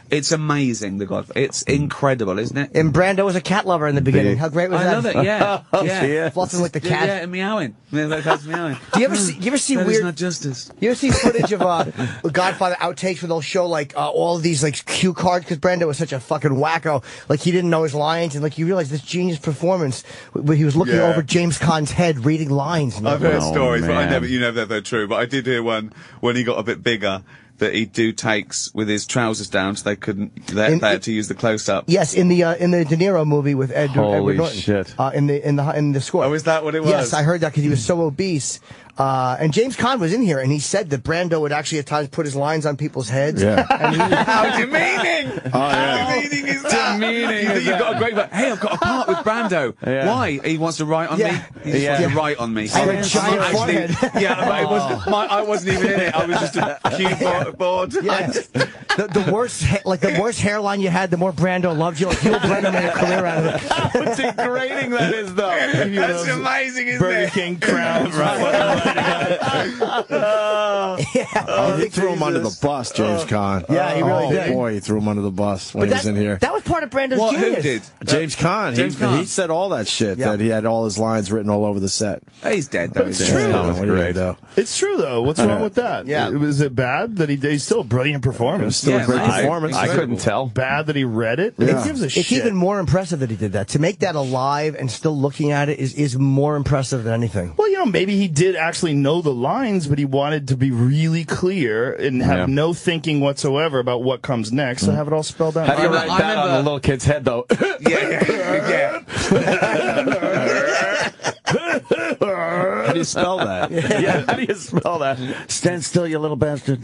F: It's amazing, The Godfather. It's incredible, isn't it?
C: And Brando was a cat lover in the beginning. How great was that?
F: I love it, yeah.
B: Yeah.
C: Fluffing with the cat.
F: Yeah, and meowing. The cat's meowing.
C: Do you ever see
F: That is
C: weird?
F: not justice.
C: You ever see footage of Godfather outtakes where they'll show like all of these like cue cards because Brando was such a fucking wacko, like he didn't know his lines, and like you realize this genius performance where he was looking over James Caan's head reading lines.
F: I've heard stories,
B: man.
F: but you know they're true. But I did hear one when he got a bit bigger that he'd do takes with his trousers down, so they had to use the close up.
C: Yes, in the De Niro movie with Edward Norton.
B: Shit.
C: In the score.
F: Oh, is that what it was?
C: Yes, I heard that because he was so obese. And James Caan was in here, and he said that Brando would actually at times put his lines on people's heads.
G: Yeah.
F: How demeaning! How demeaning is that? You've got a great part. Hey, I've got a part with Brando.
B: Yeah.
F: Why? He wants to write on me? He just wants to write on me.
C: I have a giant forehead.
F: Yeah, but I wasn't even in it. I was just a cute board.
C: Yeah. the worst hairline you had, the more Brando loved you. Like Hugh Brennan made a career out of it.
B: How degrading that is, though.
F: That's amazing, isn't
A: Burger
F: it?
A: King crowns.
D: He threw him under the bus, James Caan.
C: Yeah, he really did.
D: Boy, he threw him under the bus when he was in here.
C: That was part of Brando's
F: What?
C: genius.
F: Who did?
D: James Caan.
F: James Caan.
D: He said all that shit, that he had all his lines written all over the set.
F: He's dead, though.
A: It's
F: He's
A: true.
F: dead.
D: What are you gonna do?
A: It's true, though. What's wrong with that?
C: Yeah.
A: Was it bad that he's still a brilliant performance?
D: Still a great
F: man.
D: performance.
B: I couldn't tell.
A: Bad that he read it?
D: Yeah.
A: It gives a
C: It's
A: shit.
C: even more impressive that he did that. To make that alive and still looking at it is more impressive than anything.
A: Well, maybe he did actually know the lines, but he wanted to be really clear and have no thinking whatsoever about what comes next, so have it all spelled out.
B: How do you
F: I
B: write that on
F: remember-
B: the little kid's head, though?
F: Yeah.
D: How do you spell that?
B: Yeah, how do you spell that? Stand still, you little bastard.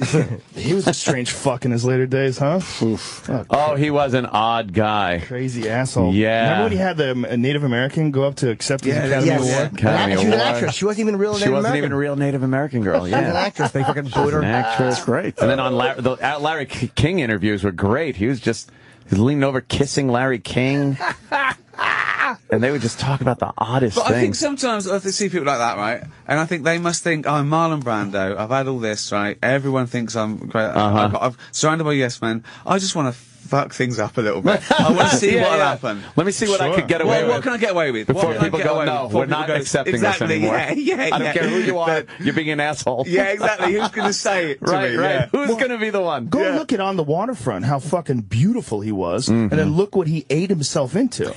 A: He was a strange fuck in his later days, huh?
B: Oh, he was an odd guy.
A: Crazy asshole.
B: Yeah.
A: Remember when he had the Native American go up to accept his Academy
C: Yes.
A: Award?
B: Academy
C: She was an
B: Award.
C: actress. She wasn't even a real
B: She
C: Native
B: wasn't
C: American.
B: even a real Native American girl.
C: She was an
B: Yeah.
C: actress. They fucking booed her.
B: An actress.
D: That's great.
B: And then on the Larry King interviews were great. He was leaning over kissing Larry King. And they would just talk about the oddest
F: But I think
B: things.
F: sometimes I see people like that, right? And I think they must think, oh, I'm Marlon Brando. I've had all this, right? Everyone thinks I'm great. I'm surrounded by yes men. I just want to fuck things up a little bit. I want to see what'll happen.
B: Let me see what I could get away with.
F: What can I get away with?
B: Before
F: What can I
B: people
F: get
B: go,
F: away
B: no,
F: with? Before
B: we're not
F: people go,
B: accepting
F: exactly,
B: this anymore.
F: Yeah,
B: I don't care who you are.
F: But-
B: You're being an asshole.
F: Yeah, exactly. Who's going to say it to
B: Right,
F: me?
B: right.
F: Yeah.
B: Who's going to be the one?
A: Go look at On the Waterfront, how fucking beautiful he was, and then look what he ate himself into.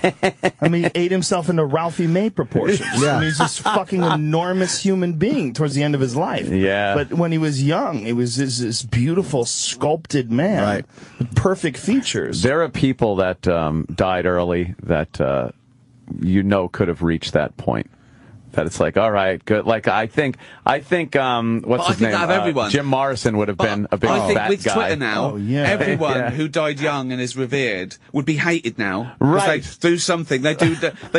A: I mean, he ate himself into Ralphie May proportions.
C: Yeah.
A: I mean, he's this fucking enormous human being towards the end of his life.
B: Yeah.
A: But when he was young, he was this beautiful, sculpted man.
D: Right.
A: With perfect features.
B: There are people that died early that could have reached that point. That it's like, all right, good. Like I think, what's his name?
E: Out of everyone,
B: Jim Morrison would have been a big fat guy.
E: I think with Twitter now, everyone
B: Yeah.
E: who died young and is revered would be hated now.
B: Right.
E: They do something. They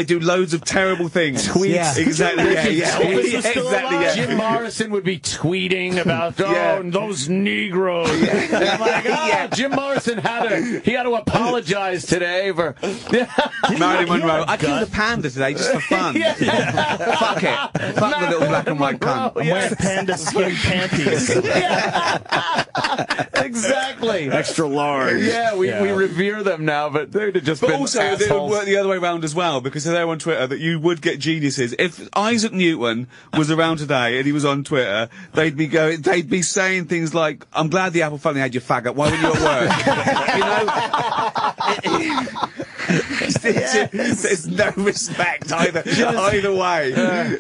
E: do loads of terrible things.
B: Tweets.
C: Yeah.
E: Exactly. Yeah. Exactly. Yeah.
B: Jim Morrison would be tweeting about those Negroes. I'm like, Jim Morrison had to apologize today for
E: Marilyn Monroe. I killed a panda today just for fun. Fuck it. Fuck the little black and white cunt.
A: I'm wearing panda skin panties.
B: Exactly.
D: Extra large.
B: Yeah, we revere them now, but they'd have just been
E: Also, it would
B: assholes.
E: work the other way around as well, because they're on Twitter that you would get geniuses. If Isaac Newton was around today and he was on Twitter, they'd be saying things like, "I'm glad the Apple finally had your faggot. Why were you at work?" There's no respect either way.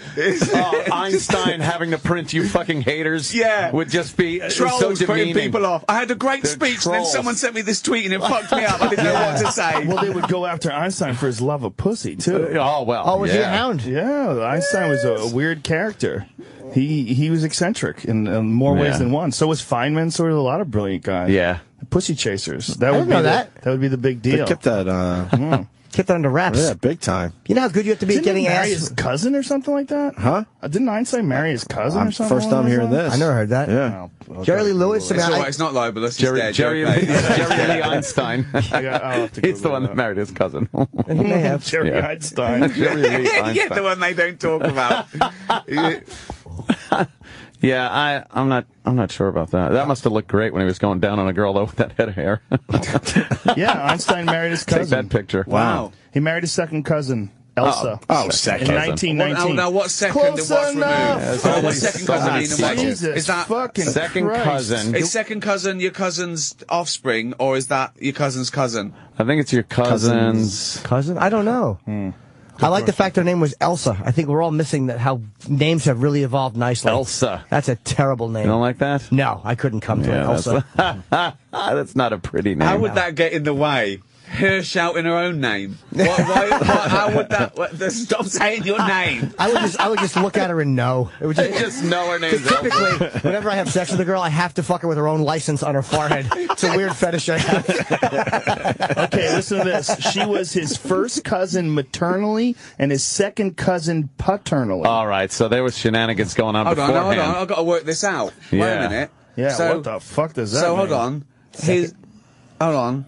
B: Einstein having to print you fucking haters would just be
E: Trolls
B: so
E: putting
B: demeaning.
E: people off. I had a great speech, and then
B: trolls.
E: someone sent me this tweet and it fucked me up. I didn't know what to say.
A: Well, they would go after Einstein for his love of pussy too.
B: Oh, well.
C: Oh, was he a hound?
A: Yeah, Einstein was a weird character. He was eccentric in more ways than one. So was Feynman. So were a lot of brilliant guys.
B: Yeah.
A: Pussy chasers.
C: I didn't know that.
A: That would be the big
D: They
A: deal.
D: kept that,
C: Kept that under wraps.
D: yeah, big time.
C: You know how good you have to be at
A: Didn't
C: getting
A: he marry
C: ass?
A: his cousin or something like that?
D: Huh?
A: Didn't Einstein marry his cousin or something?
D: First time hearing this.
C: I never heard that.
D: Yeah.
C: Jerry Lee Lewis.
E: It's all right. It's not libelous. It's dead.
B: Jerry
E: Okay.
B: Lee Einstein.
A: I'll have to
B: He's the
A: Google
B: one that married his cousin.
C: He may have.
A: Jerry
B: Yeah.
A: Einstein.
B: Jerry Lee
E: Yeah,
B: Einstein.
E: the one they don't talk about.
B: Yeah, I'm not sure about that. That must have looked great when he was going down on a girl though with that head of hair.
A: Yeah, Einstein married his cousin.
B: Take that picture.
E: Wow.
A: He married his second cousin, Elsa.
D: Second.
A: In
D: cousin.
A: 1919.
E: Now what second and
A: Close
E: what's
A: enough.
E: removed?
B: Yeah,
E: What's second cousin mean and what?
A: Jesus
E: Is that
A: fucking
B: second
A: Christ.
B: cousin?
E: is second cousin your cousin's offspring, or is that your cousin's cousin?
B: I think it's your cousin's.
C: Cousin? I don't know. I like the fact her name was Elsa. I think we're all missing that how names have really evolved nicely.
B: Elsa.
C: That's a terrible name.
B: You don't like that?
C: No, I couldn't come to it. Elsa.
B: That's not a pretty name.
E: How would that get in the way? Her shouting her own name. How would that? Stop saying your name.
C: I would just look at her and know. It would
B: just know her name's
C: typically, whenever I have sex with a girl, I have to fuck her with her own license on her forehead. It's a weird fetish I have.
A: Okay, listen to this. She was his first cousin maternally and his second cousin paternally.
B: All right, so there was shenanigans going on
E: Hold
B: beforehand.
E: on. I've got to work this out. Wait
B: Yeah.
E: a minute.
A: Yeah,
E: So,
A: what the fuck does that
E: so
A: mean?
E: hold on. Hold on.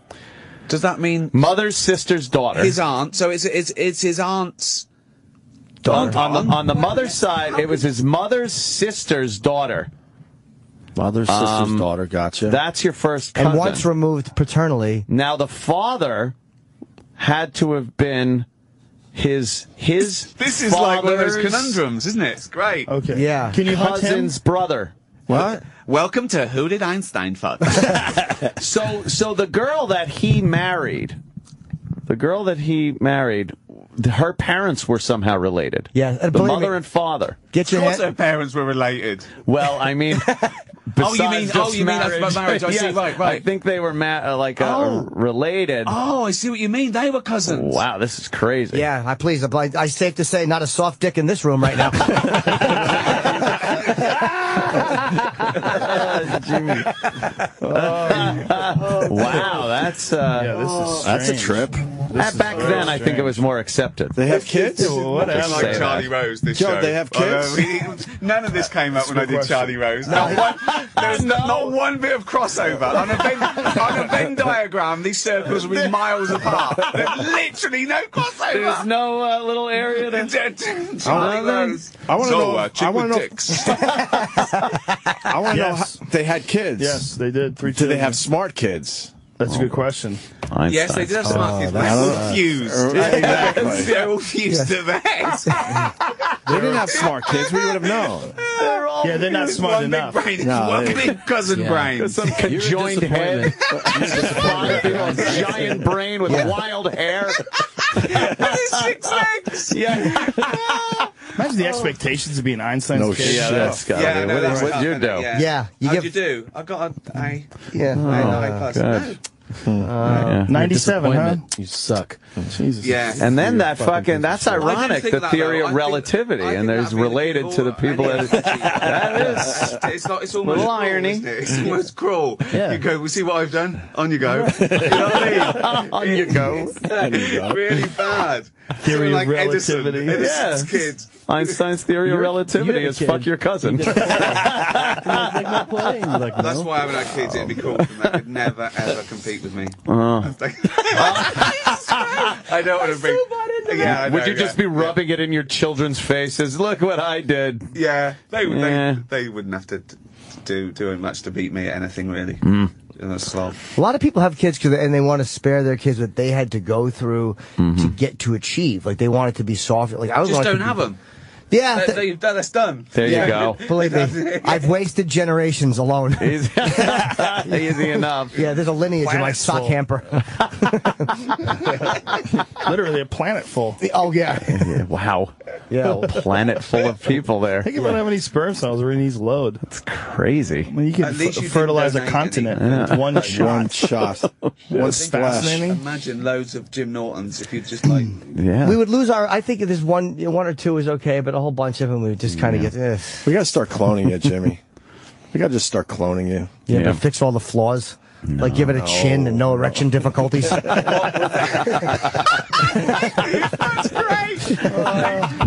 E: Does that mean
B: Mother's sister's daughter.
E: his aunt? So it's his aunt's
C: Daughter.
B: On the mother's side, it was his mother's sister's daughter.
D: Mother's sister's daughter, gotcha.
B: That's your first cousin.
C: And once removed paternally.
B: Now the father had to have been his
E: This is like one of those
B: father's
E: conundrums, isn't it? It's great.
A: Okay.
C: Yeah.
A: Can you hunt him?
B: cousin's brother.
D: What?
E: Welcome to Who Did Einstein Fuck?
B: So the girl that he married, her parents were somehow related.
C: Yeah,
B: the
C: believe
B: mother
C: me.
B: and father.
C: Get your
E: Of course
C: hand.
E: her parents were related.
B: Well, I mean,
E: Oh, you mean
B: besides just
E: that's marriage? I see,
B: Yes,
E: right.
B: I think they were related.
E: Oh, I see what you mean. They were cousins.
B: Wow, this is crazy.
C: Yeah, I safe to say not a soft dick in this room right now.
B: Jimmy. Wow, that's
A: This is
D: trip.
B: back then. I think it was more accepted.
D: They have kids?
A: What
B: Just
E: Like
B: say that.
E: Charlie Rose, this
D: Joe,
E: show.
D: they have kids?
E: None of this came up when I did
A: question.
E: Charlie Rose. There's not one bit of crossover. On a Venn diagram, these circles will be miles apart. There's literally no crossover.
B: There's no little area to.
E: Charlie Rose.
D: I want to know.
E: Zoa, chick
D: I want
E: with
D: to know.
E: dicks.
D: I want to know.
A: Yes.
D: How, they had kids.
A: Yes, they did. 3
D: Do they
A: children.
D: have smart kids?
A: That's a good question.
E: Yes, they did have smart kids, but
D: I
E: they're
D: don't
E: all
D: know.
E: fused.
D: Exactly.
E: They're all fused to that.
D: They didn't have smart kids. We would have known.
A: Yeah, they're not smart
E: One
A: enough.
E: big brain,
D: No,
E: one
D: they-
E: big cousin brain.
B: Some conjoined head, giant brain with wild hair.
E: Six legs.
B: Yeah,
A: Imagine the expectations of being Einstein's
D: No
A: kid.
D: shit.
B: yeah, that's got
E: Yeah,
B: to
E: no,
B: be.
E: that's
B: What'd
E: tough,
B: you
E: isn't
B: do?
E: it?
C: Yeah, you
E: How'd
C: give-
E: you do? I got a
C: Yeah.
E: A plus.
B: God.
E: No.
G: Yeah.
A: 97, huh?
G: You suck.
A: Jesus.
E: Yeah.
B: And then that fucking, that's
E: I didn't
B: ironic,
E: think
B: the
E: that,
B: theory
E: though.
B: of
E: I think-
B: relativity,
E: I
B: and
E: think
B: there's
E: that'd be the
B: related
E: good
B: to the
E: order.
B: people
E: And
B: that is.
E: it's almost
B: Little
E: cruel,
B: irony.
E: isn't it? It's almost cruel.
G: Yeah.
E: You go, well, see what I've done? On you go. You know what I mean?
B: On you go.
E: It's really bad.
A: Theory
E: like
A: of
E: Edison,
A: relativity.
E: Edison's kids.
B: Einstein's theory of relativity
G: you're
B: is
G: the
B: fuck
G: kid.
B: your cousin.
G: Like my play. You're like,
E: That's
G: no.
E: why I haven't had kids. It'd be cool. They could never, ever compete with me. I don't want to bring... Yeah, I know,
B: Would you just be rubbing it in your children's faces? Look what I did.
E: Yeah. They
B: Yeah.
E: wouldn't have to do much to beat me at anything, really. A slob.
C: A lot of people have kids and they want to spare their kids what they had to go through to get to achieve. Like they want it to to be soft. Like I was
E: Just don't have them.
C: Yeah,
E: that's done.
B: There you go.
C: Believe me, I've wasted generations alone.
B: Easy, easy enough.
C: Yeah, there's a lineage in my
A: Planet's
C: sock
A: full.
C: hamper.
A: Literally a planet full.
C: Oh yeah,
B: Yeah, wow.
C: yeah.
B: Planet full of people there.
A: Think about how many sperm cells are in each load.
B: It's crazy.
A: I mean, you
E: At
A: could
E: least you didn't
A: fertilize a
E: donate
A: continent
B: any.
A: with one shot.
D: One shot. One splash.
A: fascinating.
E: Imagine loads of Jim Nortons if you just like.
B: Yeah.
C: We would lose our. I think if there's one or two is okay, but a whole bunch of them we would just kind of get.
D: We got to start cloning you, Jimmy. We got to just start cloning you.
C: Yeah,
B: Yeah.
C: but fix all the flaws. Like give it a chin and no erection difficulties.
E: That's great.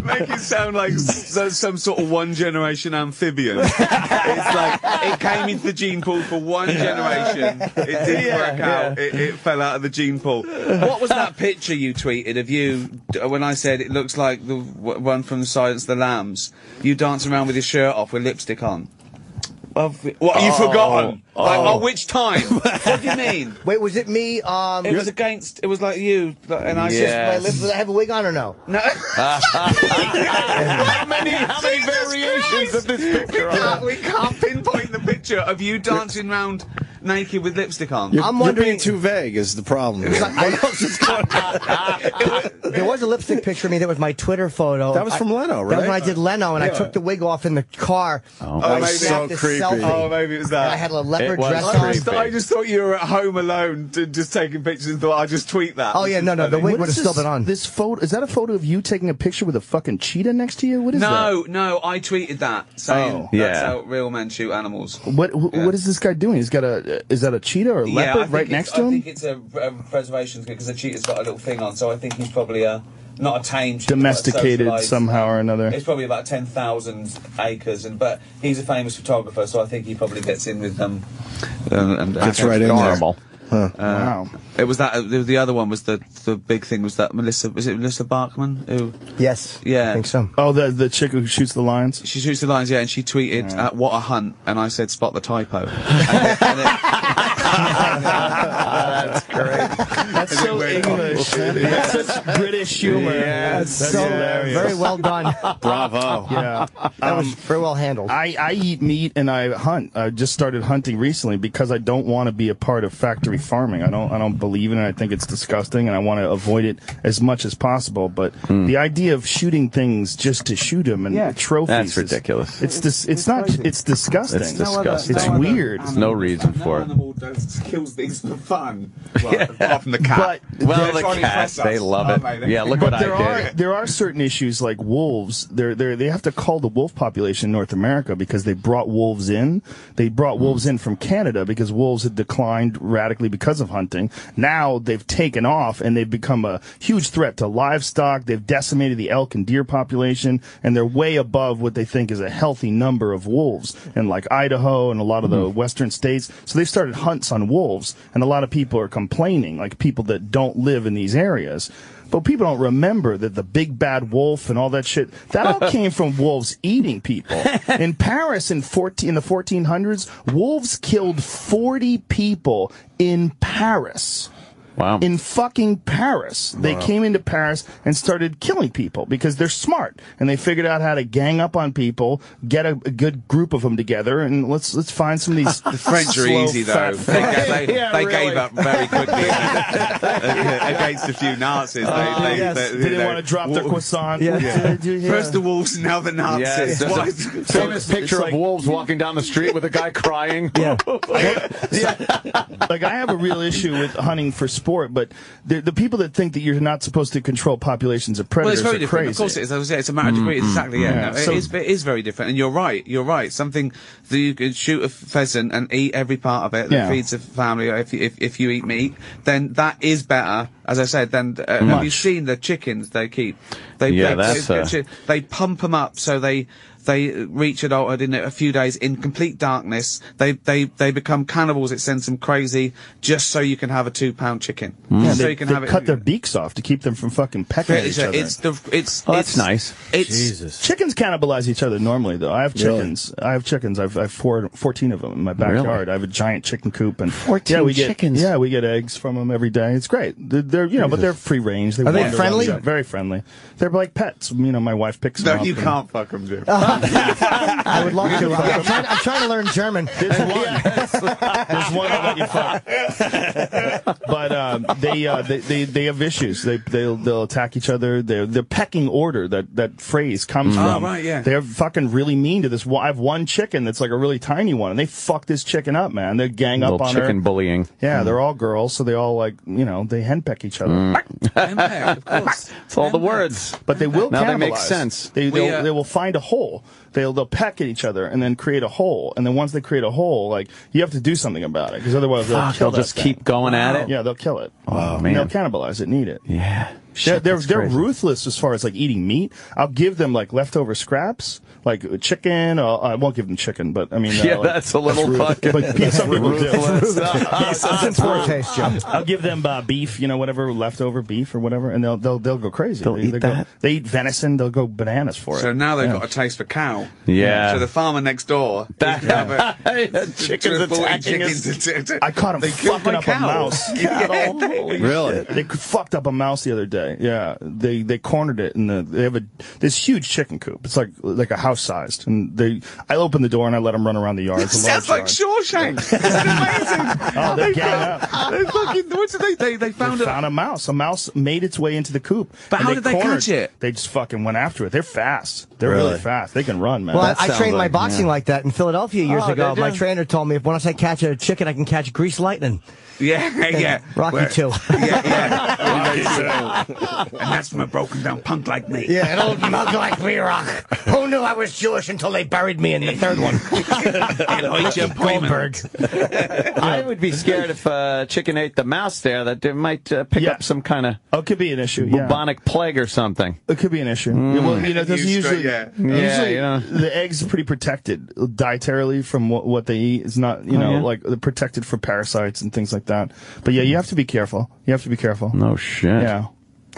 E: Make it sound like some sort of one generation amphibian. It's like it came into the gene pool for one generation. It didn't work out. It fell out of the gene pool. What was that picture you tweeted of you when I said it looks like the one from Silence of the Lambs? You dancing around with your shirt off with lipstick on. What, you forgotten? Like, which time? What do you mean?
C: Wait, was it me?
E: It was like you, and I
B: Yeah.
C: Did I have a wig on or no?
E: No.
B: How many variations of this picture are there?
E: We can't pinpoint the picture of you dancing around naked with lipstick on.
C: I'm
D: You're
C: wondering.
D: being too vague is the problem.
C: There was a lipstick picture of me that was my Twitter photo.
D: That was from Leno,
C: That was when I
D: right?
C: did Leno, and I took the wig off in the car.
D: That was
E: maybe
D: so
C: this
D: creepy.
C: selfie.
E: Oh, maybe it was
C: And I
E: that.
C: had a leopard
B: It was
C: dress
B: creepy.
C: on.
E: I just thought you were at home alone, just taking pictures, and thought I'd just tweet that.
C: Oh yeah, no, the wig
A: What
C: would have
A: is
C: still
A: this-
C: been on.
A: This photo, is that a photo of you taking a picture with a fucking cheetah next to you? What is that?
E: No, I tweeted that saying
A: Oh.
E: that's
B: Yeah.
E: how real men shoot animals.
A: What is this guy doing? He's got is that a cheetah or a
E: I
A: leopard
E: think
A: right
E: it's-
A: next to
E: I
A: him?
E: think it's a preservation because the cheetah's got a little thing on, so I think he's probably not a tame cheetah, but a
A: Domesticated
E: socialised,
A: somehow or another.
E: It's probably about 10,000 acres, but he's a famous photographer, so I think he probably gets in with them. And
D: Gets right in there.
B: Normal.
A: Wow.
E: It was that. The other one was the big thing was that Melissa. Was it Melissa Bachman? Who?
C: Yes.
E: Yeah.
C: I think so.
A: Oh, the chick who shoots the lions?
E: She shoots the lines, yeah, and she tweeted, "What a hunt!" And I said, "Spot the typo."
B: That's great.
A: That's so English. That's such British humor.
B: Yeah,
A: that's
C: So
A: hilarious.
C: very well done.
D: Bravo.
A: Yeah.
C: That was very well handled.
A: I eat meat and I hunt. I just started hunting recently because I don't want to be a part of factory farming. I don't believe in it. I think it's disgusting and I want to avoid it as much as possible. But the idea of shooting things just to shoot them and trophies
B: That's
A: is-
B: ridiculous.
A: It's disgusting.
B: It's disgusting.
A: It's weird.
B: There's no reason for it.
E: Animal kills things for fun. Well, apart from the cat.
B: Well,
E: They're trying
B: the
E: to
B: cats,
E: impress us,
B: they love
E: aren't
B: it.
E: they?
B: Yeah, look what
A: But
B: I did.
A: there are certain issues like wolves. They have to cull the wolf population in North America because they brought wolves in. They brought wolves in from Canada because wolves had declined radically because of hunting. Now they've taken off and they've become a huge threat to livestock. They've decimated the elk and deer population, and they're way above what they think is a healthy number of wolves in like Idaho and a lot of the western states. So they've started hunts on wolves, and a lot of people are complaining, like people that don't live in these areas. But people don't remember that the big bad wolf and all that shit, that all came from wolves eating people. In Paris in the 1400s, wolves killed 40 people in Paris.
B: Wow.
A: In fucking Paris. They came into Paris and started killing people because they're smart and they figured out how to gang up on people, get a good group of them together, and let's find some of these.
E: The French are easy though. They gave up very quickly against a few Nazis. They
A: didn't want to drop their croissant.
E: First the wolves, now the Nazis.
B: Yes, famous picture of wolves walking down the street with a guy crying.
A: Like, I have a real issue with hunting for sport, but the people that think that you're not supposed to control populations of predators
E: it's very
A: are
E: different.
A: crazy.
E: Of course it is. As I say, it's a matter of degree. Exactly, No,
A: So-
E: it is very different. And you're right. Something that you could shoot a pheasant and eat every part of it that feeds a family, or if you eat meat, then that is better, as I said, than have you seen the chickens they keep? They pump them up so they reach adulthood in a few days in complete darkness. They become cannibals. It sends them crazy just so you can have a 2-pound chicken.
A: Yeah,
E: so
A: they
E: you can
A: cut their beaks off to keep them from fucking pecking at each other.
B: That's nice.
G: Jesus.
A: Chickens cannibalize each other normally, though. I have chickens. I've 14 of them in my backyard.
B: Really?
A: I have a giant chicken coop, and
B: 14 chickens.
A: We get eggs from them every day. It's great. They're but they're free range.
C: Are they friendly?
A: Very friendly. They're like pets. My wife picks them up.
E: No, you can't fuck them, Jim.
C: I would love to. I'm trying to learn German.
A: There's one. There's one I'll let you fuck. But they have issues. They'll attack each other. Their pecking order that phrase comes from.
E: Right, yeah.
A: They're fucking really mean to this. I have one chicken that's like a really tiny one, and they fuck this chicken up, man. They gang up on her.
B: Chicken bullying.
A: Yeah, they're all girls, so they all they henpeck each other.
E: Henpeck, of course.
B: It's all the words.
A: But they will
B: Now
A: cannibalize.
B: they make sense.
A: They will find a hole. They'll peck at each other and then create a hole. And then once they create a hole, you have to do something about it, because otherwise they'll
B: just keep going at it.
A: Yeah, they'll kill it.
B: Oh,
A: And
B: man.
A: they'll cannibalize it and eat it.
B: Yeah.
A: They're
B: That's crazy.
A: ruthless as far as eating meat. I'll give them leftover scraps, like chicken. I won't give them chicken, but
B: that's a little fucking.
A: But some people do.
C: It's in poor taste, Joe.
A: I'll give them beef, whatever leftover beef or whatever, and they'll go crazy.
B: They'll eat that?
A: They eat venison. They'll go bananas for it.
E: So now they've got a taste for cow.
B: Yeah.
E: So the farmer next door.
B: Chickens attacking us.
A: I caught him fucking up a mouse.
D: Really?
A: They fucked up a mouse the other day. Yeah, they cornered it, and they have this huge chicken coop. It's like a house sized, and I open the door and I let them run around the yard. It's a
E: Sounds like
A: large
E: Shawshank. It's amazing.
A: Oh, they gang up.
E: They fucking. What did they found?
A: Found a mouse. A mouse made its way into the coop.
E: But
A: and
E: how did they
A: cornered
E: catch it?
A: They just fucking went after it. They're fast. They're really fast. They can run, man.
C: Well, I trained my
B: like-
C: boxing like that in Philadelphia years ago.
B: did ya?
C: My trainer told me if once I catch a chicken, I can catch grease lightning.
E: Yeah.
C: Rocky too.
E: Yeah. And that's from a broken down punk like me.
C: Yeah, an old mug like me, Rock. Who knew I was Jewish until they buried me in the third one? Goldberg.
B: I would be scared if chicken ate the mouse there, that it might pick up some kind of
A: it could be an issue. Yeah.
B: bubonic plague or something.
A: It could be an issue. Yeah, well, it doesn't usually. Usually, the eggs are pretty protected dietarily from what they eat. It's not, they're protected from parasites and things like that. But yeah, you have to be careful.
B: No shit.
A: Yeah.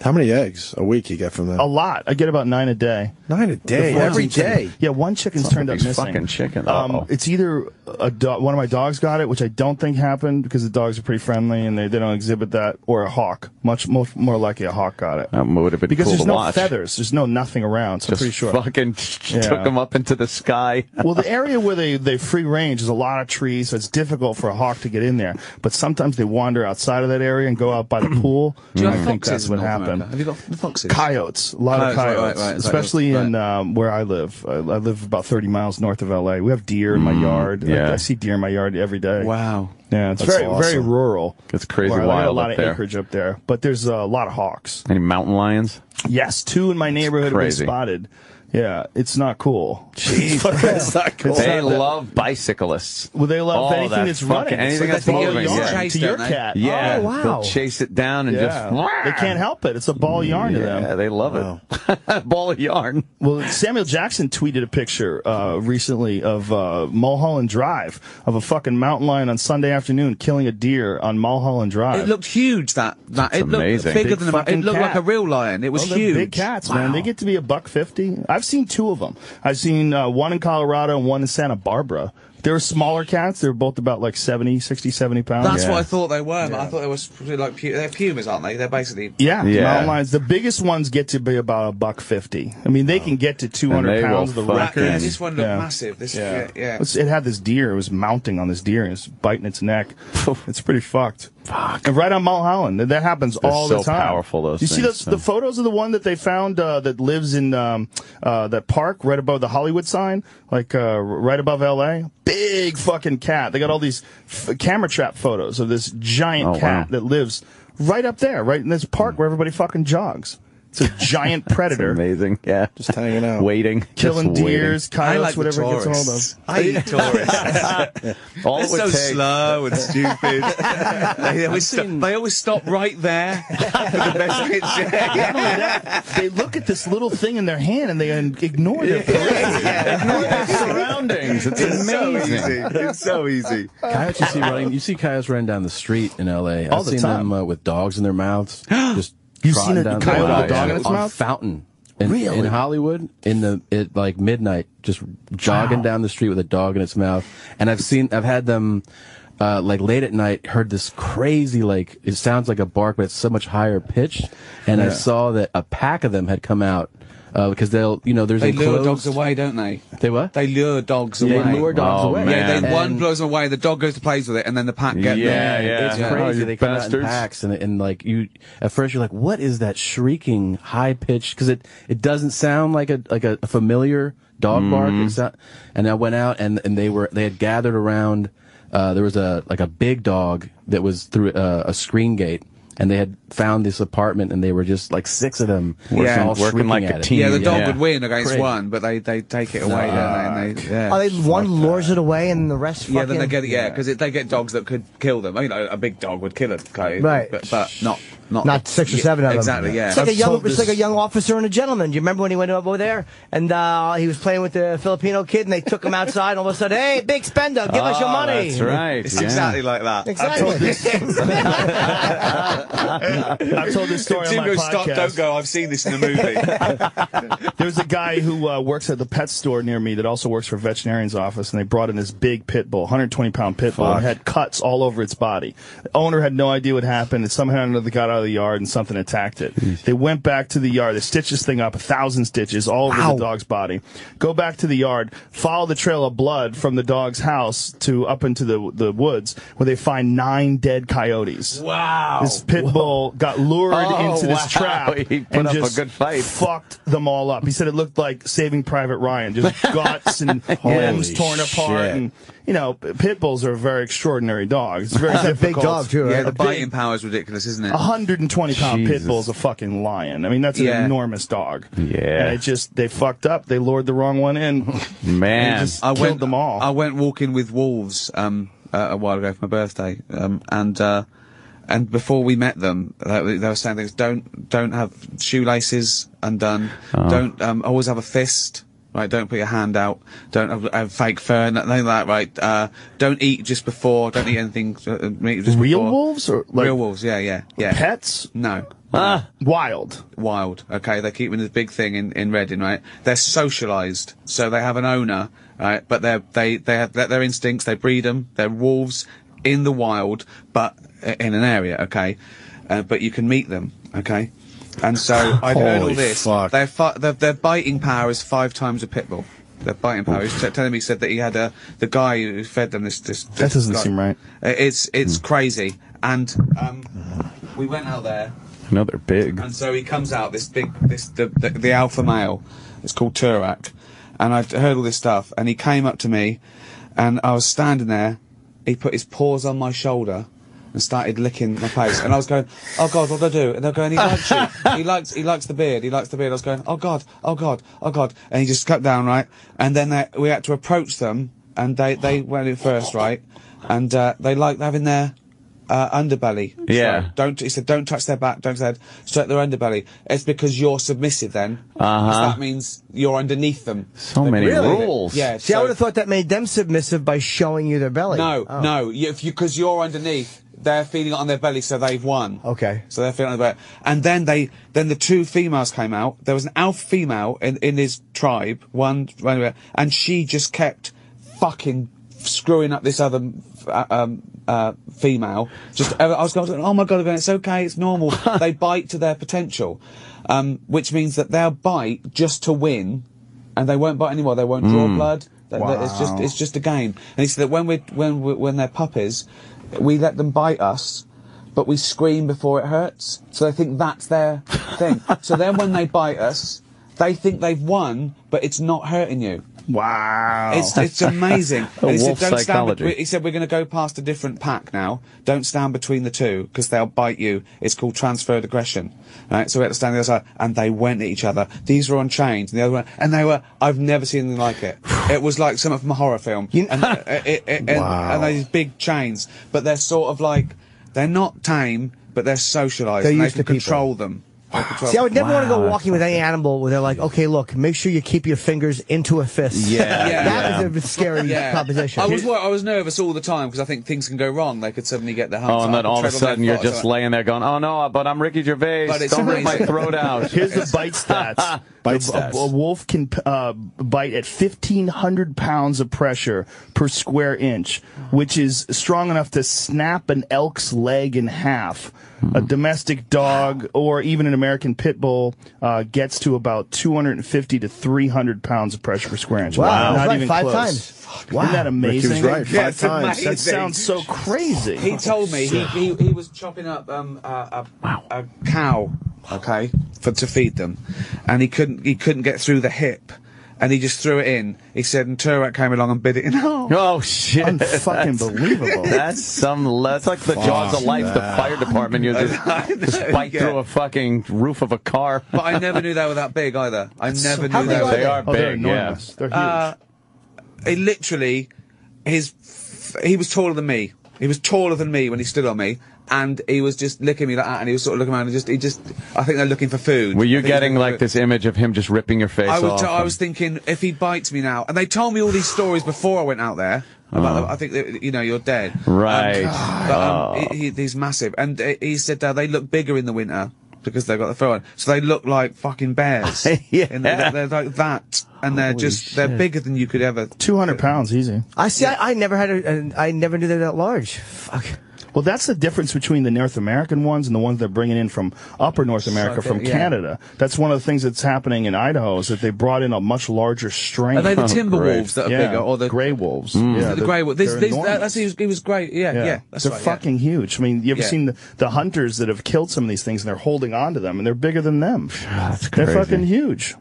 D: How many eggs a week you get from that?
A: A lot. I get about 9 a day.
D: 9 a day, every day.
A: Yeah, one chicken's turned up missing.
B: Fucking chicken.
A: It's either one of my dogs got it, which I don't think happened because the dogs are pretty friendly and they don't exhibit that, or a hawk. Much more likely a hawk got it.
B: That would have been
A: Because
B: cool
A: there's
B: to
A: no
B: watch.
A: feathers. There's nothing around, so I'm pretty sure.
B: Fucking took them up into the sky.
A: Well, the area where they free range is a lot of trees, so it's difficult for a hawk to get in there. But sometimes they wander outside of that area and go out by the pool.
E: Do you
A: I
E: have
A: think
E: foxes
A: that's what
E: in North
A: happened.
E: America? Have you got foxes?
A: Coyotes, a lot of coyotes,
E: right.
A: especially in where I live. I live about 30 miles north of LA. We have deer in my yard.
B: yeah.
A: I see deer in my yard every day.
E: Wow.
A: Yeah, it's
D: That's
A: very
D: awesome.
A: rural.
B: It's crazy
A: Where I got a
B: wild
A: lot
B: up
A: of
B: there.
A: acreage up there, but there's a lot of hawks.
B: Any mountain lions?
A: Yes, 2 in my neighborhood have been
B: Crazy.
A: spotted. Yeah, it's not cool.
D: That's not cool.
B: They love bicyclists.
A: Well, they love
B: Oh,
A: anything that's running.
B: anything
A: It's
B: that's
A: like a ball
B: moving,
A: of yarn
B: yeah.
E: Chase,
A: to your
E: don't they?
A: cat.
B: Yeah,
C: Oh, wow.
B: they'll chase it down and
A: Yeah.
B: just.
A: They can't help it. It's a ball of yarn to them.
B: Yeah, they love it. Ball of yarn.
A: Well, Samuel Jackson tweeted a picture recently of Mulholland Drive, of a fucking mountain lion on Sunday afternoon killing a deer on Mulholland Drive.
E: It looked huge. It looked
B: amazing.
E: bigger
A: Big
E: than
A: fucking
E: it looked
A: cat.
E: like a real lion. It was
A: they're
E: huge.
A: big cats, man. They get to be $150. I've seen 2 of them. I've seen one in Colorado and one in Santa Barbara. They were smaller cats. They were both about like 70 pounds.
E: That's what I thought they were. I thought they were like they're pumas, aren't they? They're basically
A: mountain lions. The biggest ones get to be about $150. I mean, they can get to 200 pounds. The record.
E: Yeah, this one looked massive. This,
A: It had this deer. It was mounting on this deer and it was biting its neck. It's pretty fucked.
B: Fuck.
A: And right on Mulholland. That happens all the time.
B: So powerful, those
A: You
B: things.
A: see the photos of the one that they found that lives in that park right above the Hollywood sign, like right above L.A.? Big fucking cat. They got all these camera trap photos of this giant cat that lives right up there, right in this park where everybody fucking jogs. It's a giant predator.
B: Amazing, yeah.
D: Just hanging out.
B: Waiting.
A: Killing
B: just
A: deers, coyotes, whatever it gets a hold of.
E: I eat tourists.
B: All
E: They're so slow and stupid. They always stop right there for the best picture.
A: They look at this little thing in their hand and they ignore their
B: Ignore their surroundings. It's amazing.
F: It's so easy.
G: Coyotes you see coyotes running down the street in L.A.
A: All
G: I've
A: the
G: seen
A: time.
G: them with dogs in their mouths. Just
A: You've seen a
G: trotting down
A: coyote
G: the
A: with a dog in its
G: on
A: mouth?
G: Fountain.
A: Really?
G: In Hollywood, at like midnight, just jogging down the street with a dog in its mouth. And I've had them, like late at night, heard this crazy, like, it sounds like a bark, but it's so much higher pitched. And I saw that a pack of them had come out. Because there's
E: They
G: enclosed...
E: lure dogs away, don't they?
G: They what?
E: They lure dogs away.
G: They lure dogs away.
E: Yeah,
B: man.
E: one blows them away, the dog goes to plays with it, and then the pack get them.
G: It's crazy. They come out in packs, and like at first you're like, what is that shrieking, high pitched? Because it doesn't sound like a familiar dog bark. It's not, and I went out and they had gathered around. There was a big dog that was through a screen gate. And they had found this apartment, and they were just like 6 of them
B: working like a team.
E: Yeah, the dog would win against one, but they take it away, don't they?
C: One lures it away, and the rest.
E: Yeah, then they get because they get dogs that could kill them. You know, a big dog would kill a coyote,
C: right?
E: But not
C: 6 or 7 of them.
E: Exactly. Yeah.
C: It's like a young officer and a gentleman. Do you remember when he went over there and he was playing with the Filipino kid, and they took him outside, and all of a sudden, hey, big spender, give us your money.
B: That's right.
E: It's exactly like that.
C: Exactly.
A: I told this story on my
E: goes,
A: podcast.
E: Stop, don't go. I've seen this in a movie.
A: There's a guy who works at the pet store near me that also works for a veterinarian's office, and they brought in this big pit bull, 120-pound pit bull. It had cuts all over its body. The owner had no idea what happened, and somehow or another got out of the yard, and something attacked it. They went back to the yard. They stitched this thing up, 1,000 stitches all over the dog's body. Go back to the yard, follow the trail of blood from the dog's house to up into the woods, where they find 9 dead coyotes.
E: Wow.
A: This pit bull got lured into this trap
B: He put
A: and
B: up
A: just
B: a good fight.
A: fucked them all up. He said it looked like Saving Private Ryan, just guts and limbs torn apart. And pit bulls are a very extraordinary dogs. It's very difficult.
C: A big dog too, right?
E: Yeah, the biting power is ridiculous, isn't it?
A: 120-pound pit bull is a fucking lion. I mean, that's an enormous dog.
B: Yeah.
A: And they fucked up. They lured the wrong one in.
B: Man.
A: And just killed them all.
E: I went walking with wolves a while ago for my birthday, and before we met them, they were saying things. Don't have shoelaces undone. Don't always have a fist. Right, don't put your hand out. Don't have fake fur. Nothing like that. Right. Don't eat just before. Don't eat anything. Just
A: Real
E: before.
A: wolves or like
E: Real wolves? Yeah.
A: Pets?
E: No.
A: Wild.
E: Okay, they keep in this big thing in Reading, right? They're socialised, so they have an owner, right? But they have their instincts. They breed them. They're wolves in the wild, but in an area, okay. But you can meet them, okay. And so I'd heard all this. Their biting power is 5 times a pit bull. Their biting power. He was telling me, he said that he had the guy who fed them this
A: that doesn't seem right.
E: It's crazy. And we went out there.
B: I know they're big.
E: And so he comes out, the alpha male. It's called Turak. And I'd heard all this stuff. And he came up to me, and I was standing there. He put his paws on my shoulder and started licking my face. And I was going, oh God, what do I do? And they're going, he likes you. He likes the beard. He likes the beard. I was going, oh God, oh God, oh God. And he just cut down, right? And then we had to approach them, and they went in first, right? And they liked having their underbelly.
B: Yeah.
E: So he said, don't touch their back, don't touch straight their underbelly. It's because you're submissive then. Because that means you're underneath them.
B: So many rules.
E: Yeah.
C: See, I would have thought that made them submissive by showing you their belly.
E: No. Because you're underneath, they're feeding it on their belly, so they've won.
C: Okay.
E: So they're feeding on their belly. And then the 2 females came out. There was an alpha female in his tribe, and she just kept fucking screwing up this other female. I was going, oh my god, it's okay, it's normal. They bite to their potential, which means that they'll bite just to win, and they won't bite anymore. They won't draw blood. It's just a game. And he said that when they're puppies, we let them bite us, but we scream before it hurts. So they think that's their thing. So then when they bite us, they think they've won, but it's not hurting you.
A: Wow.
E: It's amazing.
B: The wolf psychology.
E: He said, we're going to go past a different pack now. Don't stand between the two, because they'll bite you. It's called transferred aggression. Right? So we had to stand on the other side, and they went at each other. These were on chains, and the other one, and I've never seen anything like it. It was like something from a horror film. And they're these big chains, but they're sort of like, they're not tame, but they're socialised, and they can control them.
C: See, I would never want to go walking with any animal where they're like, okay, look, make sure you keep your fingers into a fist. That was a scary proposition.
E: I was nervous all the time because I think things can go wrong. They could suddenly get their humps.
B: Oh, and then all of a sudden you're just laying there going, oh no, but I'm Ricky Gervais. Don't rip my throat out.
A: Here's the bite stats. A wolf can bite at 1,500 pounds of pressure per square inch, which is strong enough to snap an elk's leg in half. A domestic dog or even an American pit bull gets to about 250 to 300 pounds of pressure per square inch.
C: Wow.
A: Not
C: Right,
A: even
C: 5
A: close.
C: times.
A: Wow. Isn't that amazing?
D: Ricky was right.
E: Yeah,
D: 5 times.
A: That sounds so crazy.
E: He told me he was chopping up a cow, okay, to feed them, and he couldn't get through the hip, and he just threw it in. He said, and Turak came along and bit it in half.
B: Oh shit!
A: Unfucking believable.
B: That's like the Jaws of Life, the fire department. You just bite through a fucking roof of a car.
E: But I never knew they were that big either. I never knew
C: big
E: they
C: are
E: were.
B: They are
A: They're
B: big,
A: enormous. They're huge.
E: He literally, he was taller than me. He was taller than me when he stood on me, and he was just licking me like that, and he was sort of looking around, and I think they're looking for food.
B: Were you getting like this image of him just ripping your face off?
E: I was thinking, if he bites me now, and they told me all these stories before I went out there. About I think that, you're dead.
B: Right.
E: He's massive, and he said they look bigger in the winter because they've got the fur on, so they look like fucking bears.
B: Yeah.
E: And they're like that, and they're bigger than you could ever.
A: 200 pounds, easy.
C: I see. I never I never knew they were that large. Fuck.
A: Well, that's the difference between the North American ones and the ones they're bringing in from upper North America, from Canada. That's one of the things that's happening in Idaho, is that they brought in a much larger strain.
E: Are they the timber wolves that are bigger, or the
A: gray wolves?
E: Yeah, the grey wolves. He was great. Yeah, that's
A: they're
E: right,
A: fucking huge. I mean, you ever seen the hunters that have killed some of these things, and they're holding on to them, and they're bigger than them.
B: That's crazy.
A: They're fucking huge.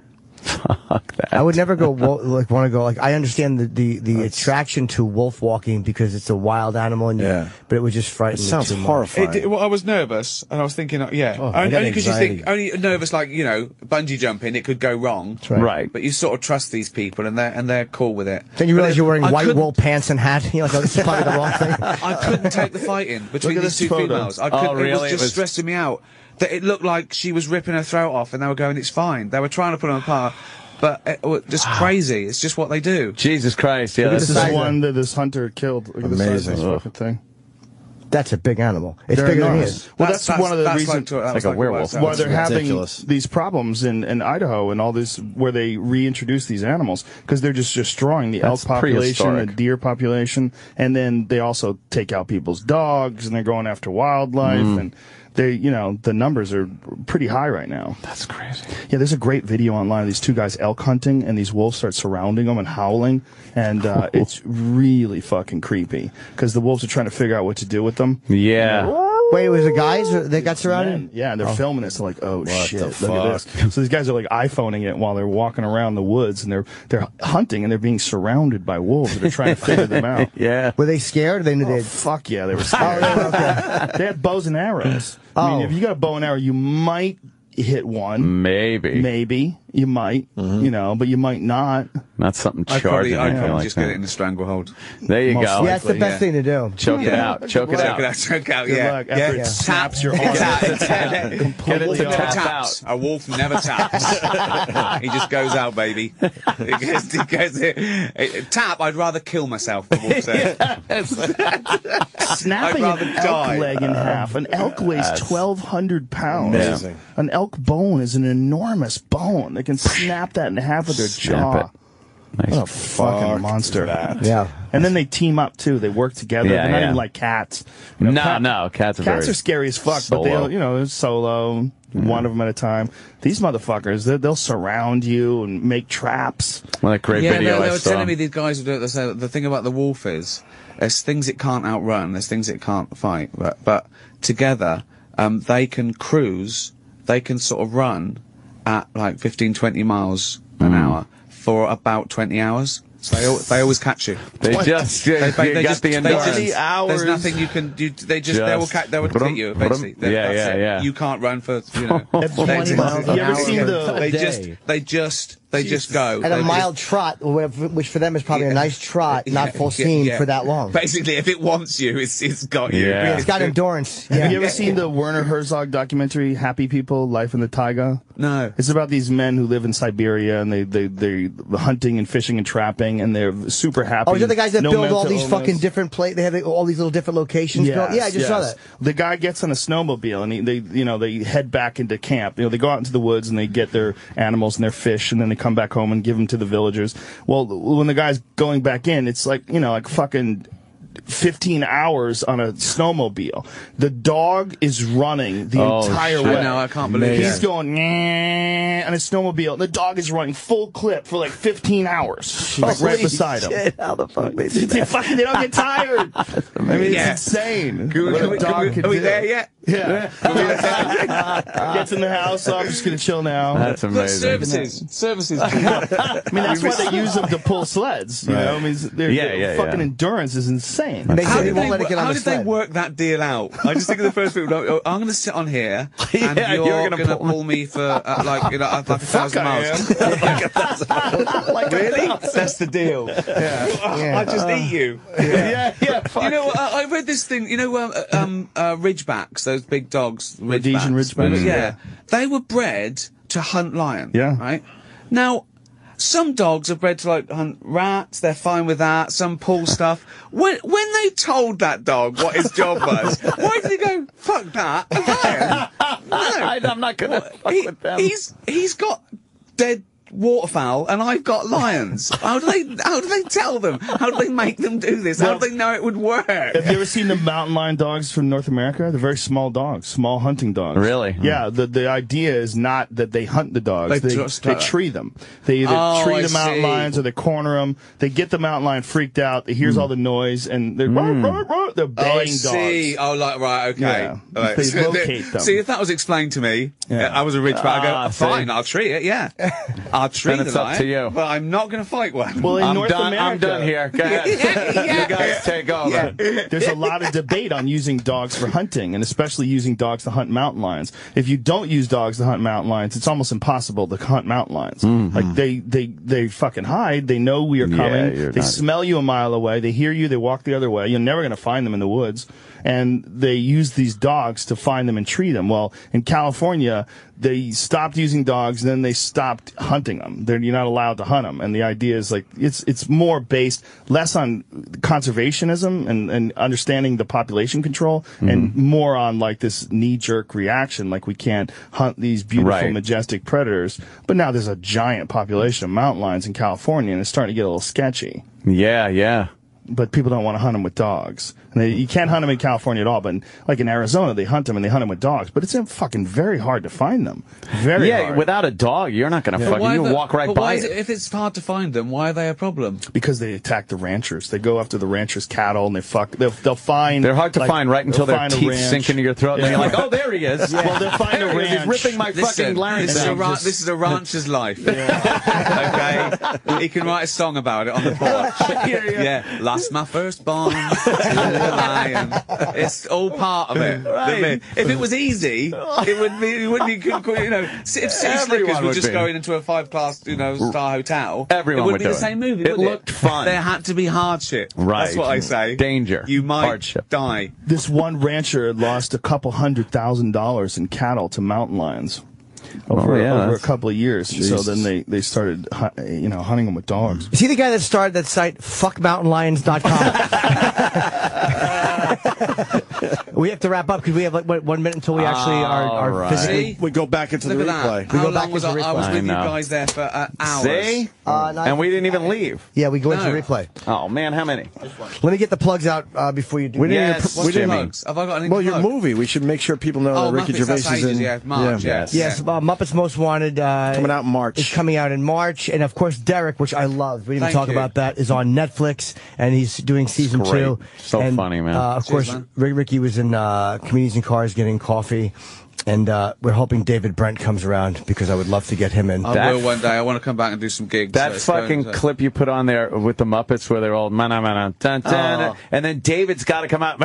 B: Fuck that.
C: I would never want to go. Like, I understand the attraction to wolf walking because it's a wild animal, and but it would just frighten me.
D: It sounds horrifying.
E: Well, I was nervous, and I was thinking, only because you think, only nervous, like, bungee jumping, it could go wrong.
B: Right.
E: But you sort of trust these people, and they're cool with it.
C: Then you realize you're wearing white wool pants and hat. You're like, this is probably the wrong thing.
E: I couldn't take the fighting between these two females. I couldn't.
B: Really?
E: It was just stressing me out. That it looked like she was ripping her throat off, and they were going, it's fine. They were trying to put them apart. But it was just crazy. It's just what they do.
B: Jesus Christ! Yeah,
A: this is one that this hunter killed. Look at the size of this fucking thing.
C: That's a big animal. It's bigger than he is.
A: Well, that's one of the reasons.
B: Like a werewolf.
A: Why they're having these problems in Idaho and all this, where they reintroduce these animals, because they're just destroying the elk population, the deer population, and then they also take out people's dogs, and they're going after wildlife, and they, the numbers are pretty high right now.
B: That's crazy.
A: Yeah, there's a great video online of these two guys elk hunting, and these wolves start surrounding them and howling, and it's really fucking creepy, because the wolves are trying to figure out what to do with them.
B: Yeah.
C: Wait, was it guys that got surrounded?
A: Yeah, and they're filming this. They're like, oh shit,
D: the
A: look at this. So these guys are like iPhoning it while they're walking around the woods, and they're hunting, and they're being surrounded by wolves that are trying to figure them out.
B: Yeah.
C: Were they scared? They knew they'd...
A: Fuck yeah, they were scared. They had bows and arrows. I mean, if you got a bow and arrow, you might hit one. Maybe. You might, but you might not.
B: Not something charging.
E: I'd probably just get it in the stranglehold.
B: There you go.
C: Yeah, that's the best thing to do.
B: Choke it out. Choke it out.
E: Choke out,
A: Good luck. After it snaps your arm.
B: Completely
E: taps. A wolf never taps. He just goes out, baby. He goes, tap, I'd rather kill myself, the wolf says.
A: Snapping an elk leg in half. An elk weighs 1,200 pounds.
D: Amazing.
A: An elk bone is an enormous bone. They can snap that in half with their jaw.
B: Nice.
A: What a fucking monster.
C: Yeah.
A: And then they team up too. They work together.
B: Yeah,
A: They're not
B: yeah.
A: even like cats. You know,
B: No, cats
A: are scary as fuck,
B: solo.
A: but they'll, you know, solo, one of them at a time. These motherfuckers, they'll surround you and make traps.
B: What a great video
E: they
B: I
E: were
B: saw.
E: telling me these guys would do it. They say the thing about the wolf is there's things it can't outrun, there's things it can't fight, but together they can cruise, they can sort of run at like 15, 20 miles an hour for about 20 hours. So they always catch you.
B: They just
E: They
B: got
E: just
B: the endurance.
A: 20 hours.
E: There's nothing you can do. They will hit you. Basically,
B: Yeah, yeah.
E: You can't run for you know.
A: At 20 miles an
E: You ever
A: hour.
E: seen
G: Day.
E: they just go
C: At a
E: They
C: mild trot, which for them is probably a nice trot, not full steam for that long.
E: Basically, if it wants you, it's got you.
B: Yeah.
C: It's got endurance.
A: Have
C: Yeah.
A: you ever seen the Werner Herzog documentary, Happy People, Life in the Taiga?
E: No.
A: It's about these men who live in Siberia and they're hunting and fishing and trapping and they're super happy.
C: Oh, is that the guys that
A: No
C: build all
A: mental
C: these
A: illness.
C: fucking different they have all these little different locations.
A: Yes,
C: Yeah, I just saw
A: yes.
C: that.
A: The guy gets on a snowmobile and they head back into camp. You know, they go out into the woods and they get their animals and their fish and then they come back home and give them to the villagers. Well, when the guy's going back in, it's like, you know, like fucking 15 hours on a snowmobile. The dog is running the entire
B: shit.
A: way.
E: I know, I can't believe
A: He's
E: it.
A: going on a snowmobile. The dog is running full clip for like 15 hours, like right beside him.
C: Shit, how the fuck they do that?
A: They don't get tired. I mean,
E: Yeah.
A: it's insane.
E: Can
A: What a dog can
E: are we
A: do.
E: there yet?
A: Yeah. Gets in the house. Oh, I'm just going to chill now.
B: That's
E: But
B: amazing.
E: services.
A: I mean, that's why they use them to pull sleds. You know, I mean, their fucking endurance is insane.
C: They say they won't let it get on
E: How
C: the
E: did they
C: sled.
E: work that deal out? I just think of the first people. I'm going to sit on here, and
B: Yeah,
E: you're
B: you're
E: going
B: gonna
E: to pull me for like 1,000 miles.
A: Like,
E: Really? That's the deal. I just eat you.
A: yeah.
E: You know, I read this thing. You know, Ridgebacks, those big dogs,
A: Rhodesian Ridgebacks?
E: Yeah, they were bred to hunt lion.
A: Yeah.
E: Right. Now, some dogs are bred to like hunt rats. They're fine with that. Some pull stuff. When they told that dog what his job was, why did he go fuck that? A lion? No,
B: I'm not gonna fuck with them.
E: He's got dead waterfowl and I've got lions. How do they tell them? How do they make them do this? How do they know it would work?
A: Have you ever seen the mountain lion dogs from North America? They're very small dogs, small hunting dogs.
B: Really?
A: Yeah. The idea is not that they hunt the dogs.
E: They
A: They tree them. They either tree
E: I
A: the mountain
E: see.
A: lions or they corner them. They get the mountain lion freaked out. He hears all the noise and they're they're
E: I
A: baying
E: see.
A: dogs.
E: Oh, like, right, okay.
A: Yeah.
E: All right.
A: They locate them.
E: See, if that was explained to me, I was a Ridgeback, I go,
B: see.
E: fine, I'll treat it, yeah. I'll treat
B: Then it's
E: the
B: up
E: lion,
B: to you.
E: but I'm not going to fight one.
A: Well, in
B: I'm
A: North
B: done.
A: America,
B: I'm done here. Go ahead. You guys take over.
A: there's a lot of debate on using dogs for hunting, and especially using dogs to hunt mountain lions. If you don't use dogs to hunt mountain lions, it's almost impossible to hunt mountain lions. Like they fucking hide. They know we are coming.
B: you're
A: They
B: not-
A: smell you a mile away. They hear you. They walk the other way. You're never going to find them in the woods. And they use these dogs to find them and treat them. Well, in California, they stopped using dogs, and then they stopped hunting them. You're not allowed to hunt them. And the idea is like it's more based less on conservationism and understanding the population control, and more on like this knee-jerk reaction, like we can't hunt these beautiful,
B: Right.
A: majestic predators. But now there's a giant population of mountain lions in California, and it's starting to get a little sketchy.
B: Yeah.
A: But people don't want to hunt them with dogs. And you can't hunt them in California at all. But like in Arizona, they hunt them and they hunt them with dogs. But it's fucking very hard to find them. Very hard.
B: Without a dog, you're not going to fucking. You walk right
E: but
B: by
E: why is
B: it.
E: if it's hard to find them, why are they a problem?
A: Because they attack the ranchers. They go after the ranchers' cattle and they'll find.
B: They're hard to
A: like,
B: find right until
A: they'll
B: their
A: find a
B: teeth
A: ranch.
B: sink into your throat, and you're like, oh, there he is.
A: Well, they'll find a
B: There he is.
A: ranch.
B: He's ripping my fucking larynx
E: this
B: out.
E: this is a rancher's life. Okay, he can write a song about it on the porch. Yeah, lost my firstborn to the lion. It's all part of it.
B: Right.
E: If it was easy, it wouldn't be. You know, if City Slickers
B: Everyone
E: were
B: would
E: just
B: be.
E: going into a 5-class, star hotel,
B: Everyone
E: it
B: would
E: wouldn't be
B: do
E: the
B: it.
E: same movie.
B: It
E: would
B: looked fun.
E: There had to be hardship.
B: Right.
E: That's what I say.
B: Danger.
E: You might
B: Hardship.
E: die.
A: This one rancher lost $200,000 in cattle to mountain lions over a
B: that's-
A: couple of years. So then they started, hunting them with dogs.
C: Is he the guy that started that site, fuckmountainlions.com? We have to wrap up because we have like 1 minute until we actually are physically.
D: We go back into the replay.
E: How long was I was with you guys there for hours.
B: See? And we didn't even leave.
C: Yeah, we go into replay.
B: Oh, man, how many?
C: Let me get the plugs out before you do.
D: We didn't.
E: What's your plugs? Have I got any
D: Well, your
E: plug?
D: movie. We should make sure people know that Ricky Gervais is in.
E: Yeah, March.
C: Yes, Muppets Most Wanted.
D: Coming out in March.
C: It's coming out in March, and of course Derek, which I love. We didn't even talk about that. Is on Netflix, and he's doing season 2.
B: So
C: and,
B: funny, man.
C: Of course, Ricky was in Comedians in Cars getting coffee. And we're hoping David Brent comes around because I would love to get him in.
E: I will one day. I want to come back and do some gigs.
B: That fucking clip you put on there with the Muppets where they're all mana, dun, dun, and then David's got to come out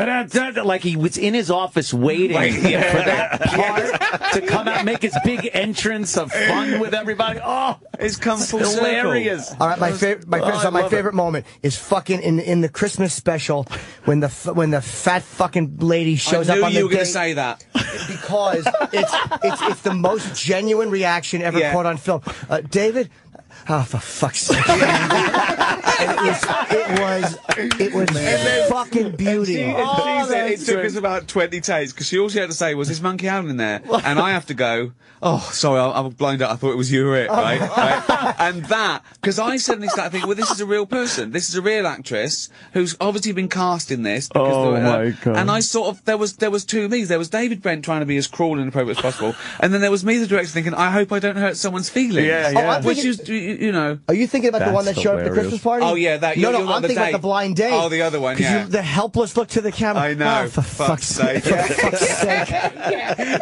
B: like he was in his office waiting for that part to come out, make his big entrance of fun with everybody. Oh,
E: it's come full
B: hilarious.
C: All right, my favorite moment is fucking in the Christmas special when the fat fucking lady shows up on the
E: you were going to
C: date.
E: say that
C: Because it's the most genuine reaction ever caught on film. David, oh, for fuck's sake! it was fucking beauty.
E: And she said it took us about 20 takes because all she had to say was, "Is Monkey Allen in there?" And I have to go, "Oh, sorry, I'm blind out. I thought it was you, right?" And that, because I suddenly started thinking, well, this is a real person. This is a real actress who's obviously been cast in this.
B: Oh my God.
E: And I sort of, there was two me's. There was David Brent trying to be as cruel and inappropriate as possible, and then there was me, the director, thinking, I hope I don't hurt someone's feelings.
B: Yeah.
E: Which is, you know.
C: Are you thinking about the one that showed up at the Christmas party?
E: Oh yeah, that.
C: No, I'm thinking about the blind date.
E: Oh, the other one, yeah.
C: The helpless look to the camera.
E: I know.
C: Oh, for fuck's sake. For fuck's sake.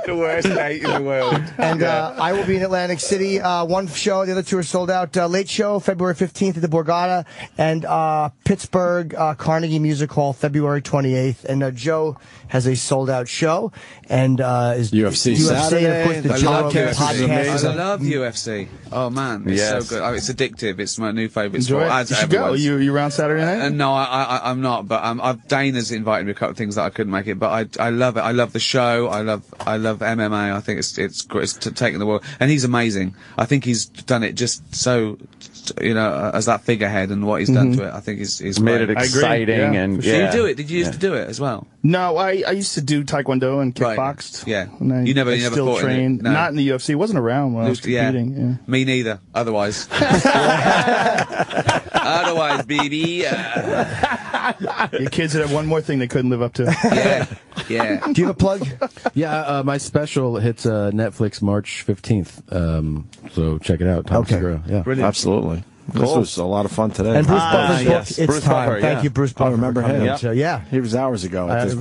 E: The worst date in the world.
C: And I will be in Atlantic City. One show, the other two are sold out. Late show, February 15th at the Borgata. And Pittsburgh, Carnegie Music Hall, February 28th. And Joe has a sold-out show. And is
D: UFC Saturday.
C: And of course, the Joe podcast.
E: I love UFC. Oh, man. It's so good. Oh, it's addictive. It's my new favourite
A: Enjoy
E: sport.
A: You should go. You around Saturday night?
E: No, I'm not. But Dana's invited me a couple of things that I couldn't make it. But I love it. I love the show. I love MMA. I think it's great. It's taking the world. And he's amazing. I think he's done it just so, as that figurehead and what he's done to it. I think he's
B: made it exciting.
A: Yeah,
B: and
E: Do you do it? Did you used to do it as well?
A: No, I used to do Taekwondo and kickboxed.
E: Right. Yeah.
A: And
E: you never
A: still
E: fought
A: trained.
E: No.
A: Not in the UFC. Wasn't around when I was competing. Yeah.
E: Me neither. Otherwise. Otherwise, baby.
A: Your kids would have one more thing they couldn't live up to.
E: Yeah.
C: Do you have a plug?
G: Yeah, my special hits Netflix March 15th. So check it out. Tom Segura. Yeah.
D: Brilliant. Absolutely. This was a lot of fun today.
C: And Bruce Butler's book, It's
B: Bruce
C: Time.
B: Butler,
C: Thank you, Bruce Butler.
D: I remember him.
C: Yeah.
D: He was hours ago at this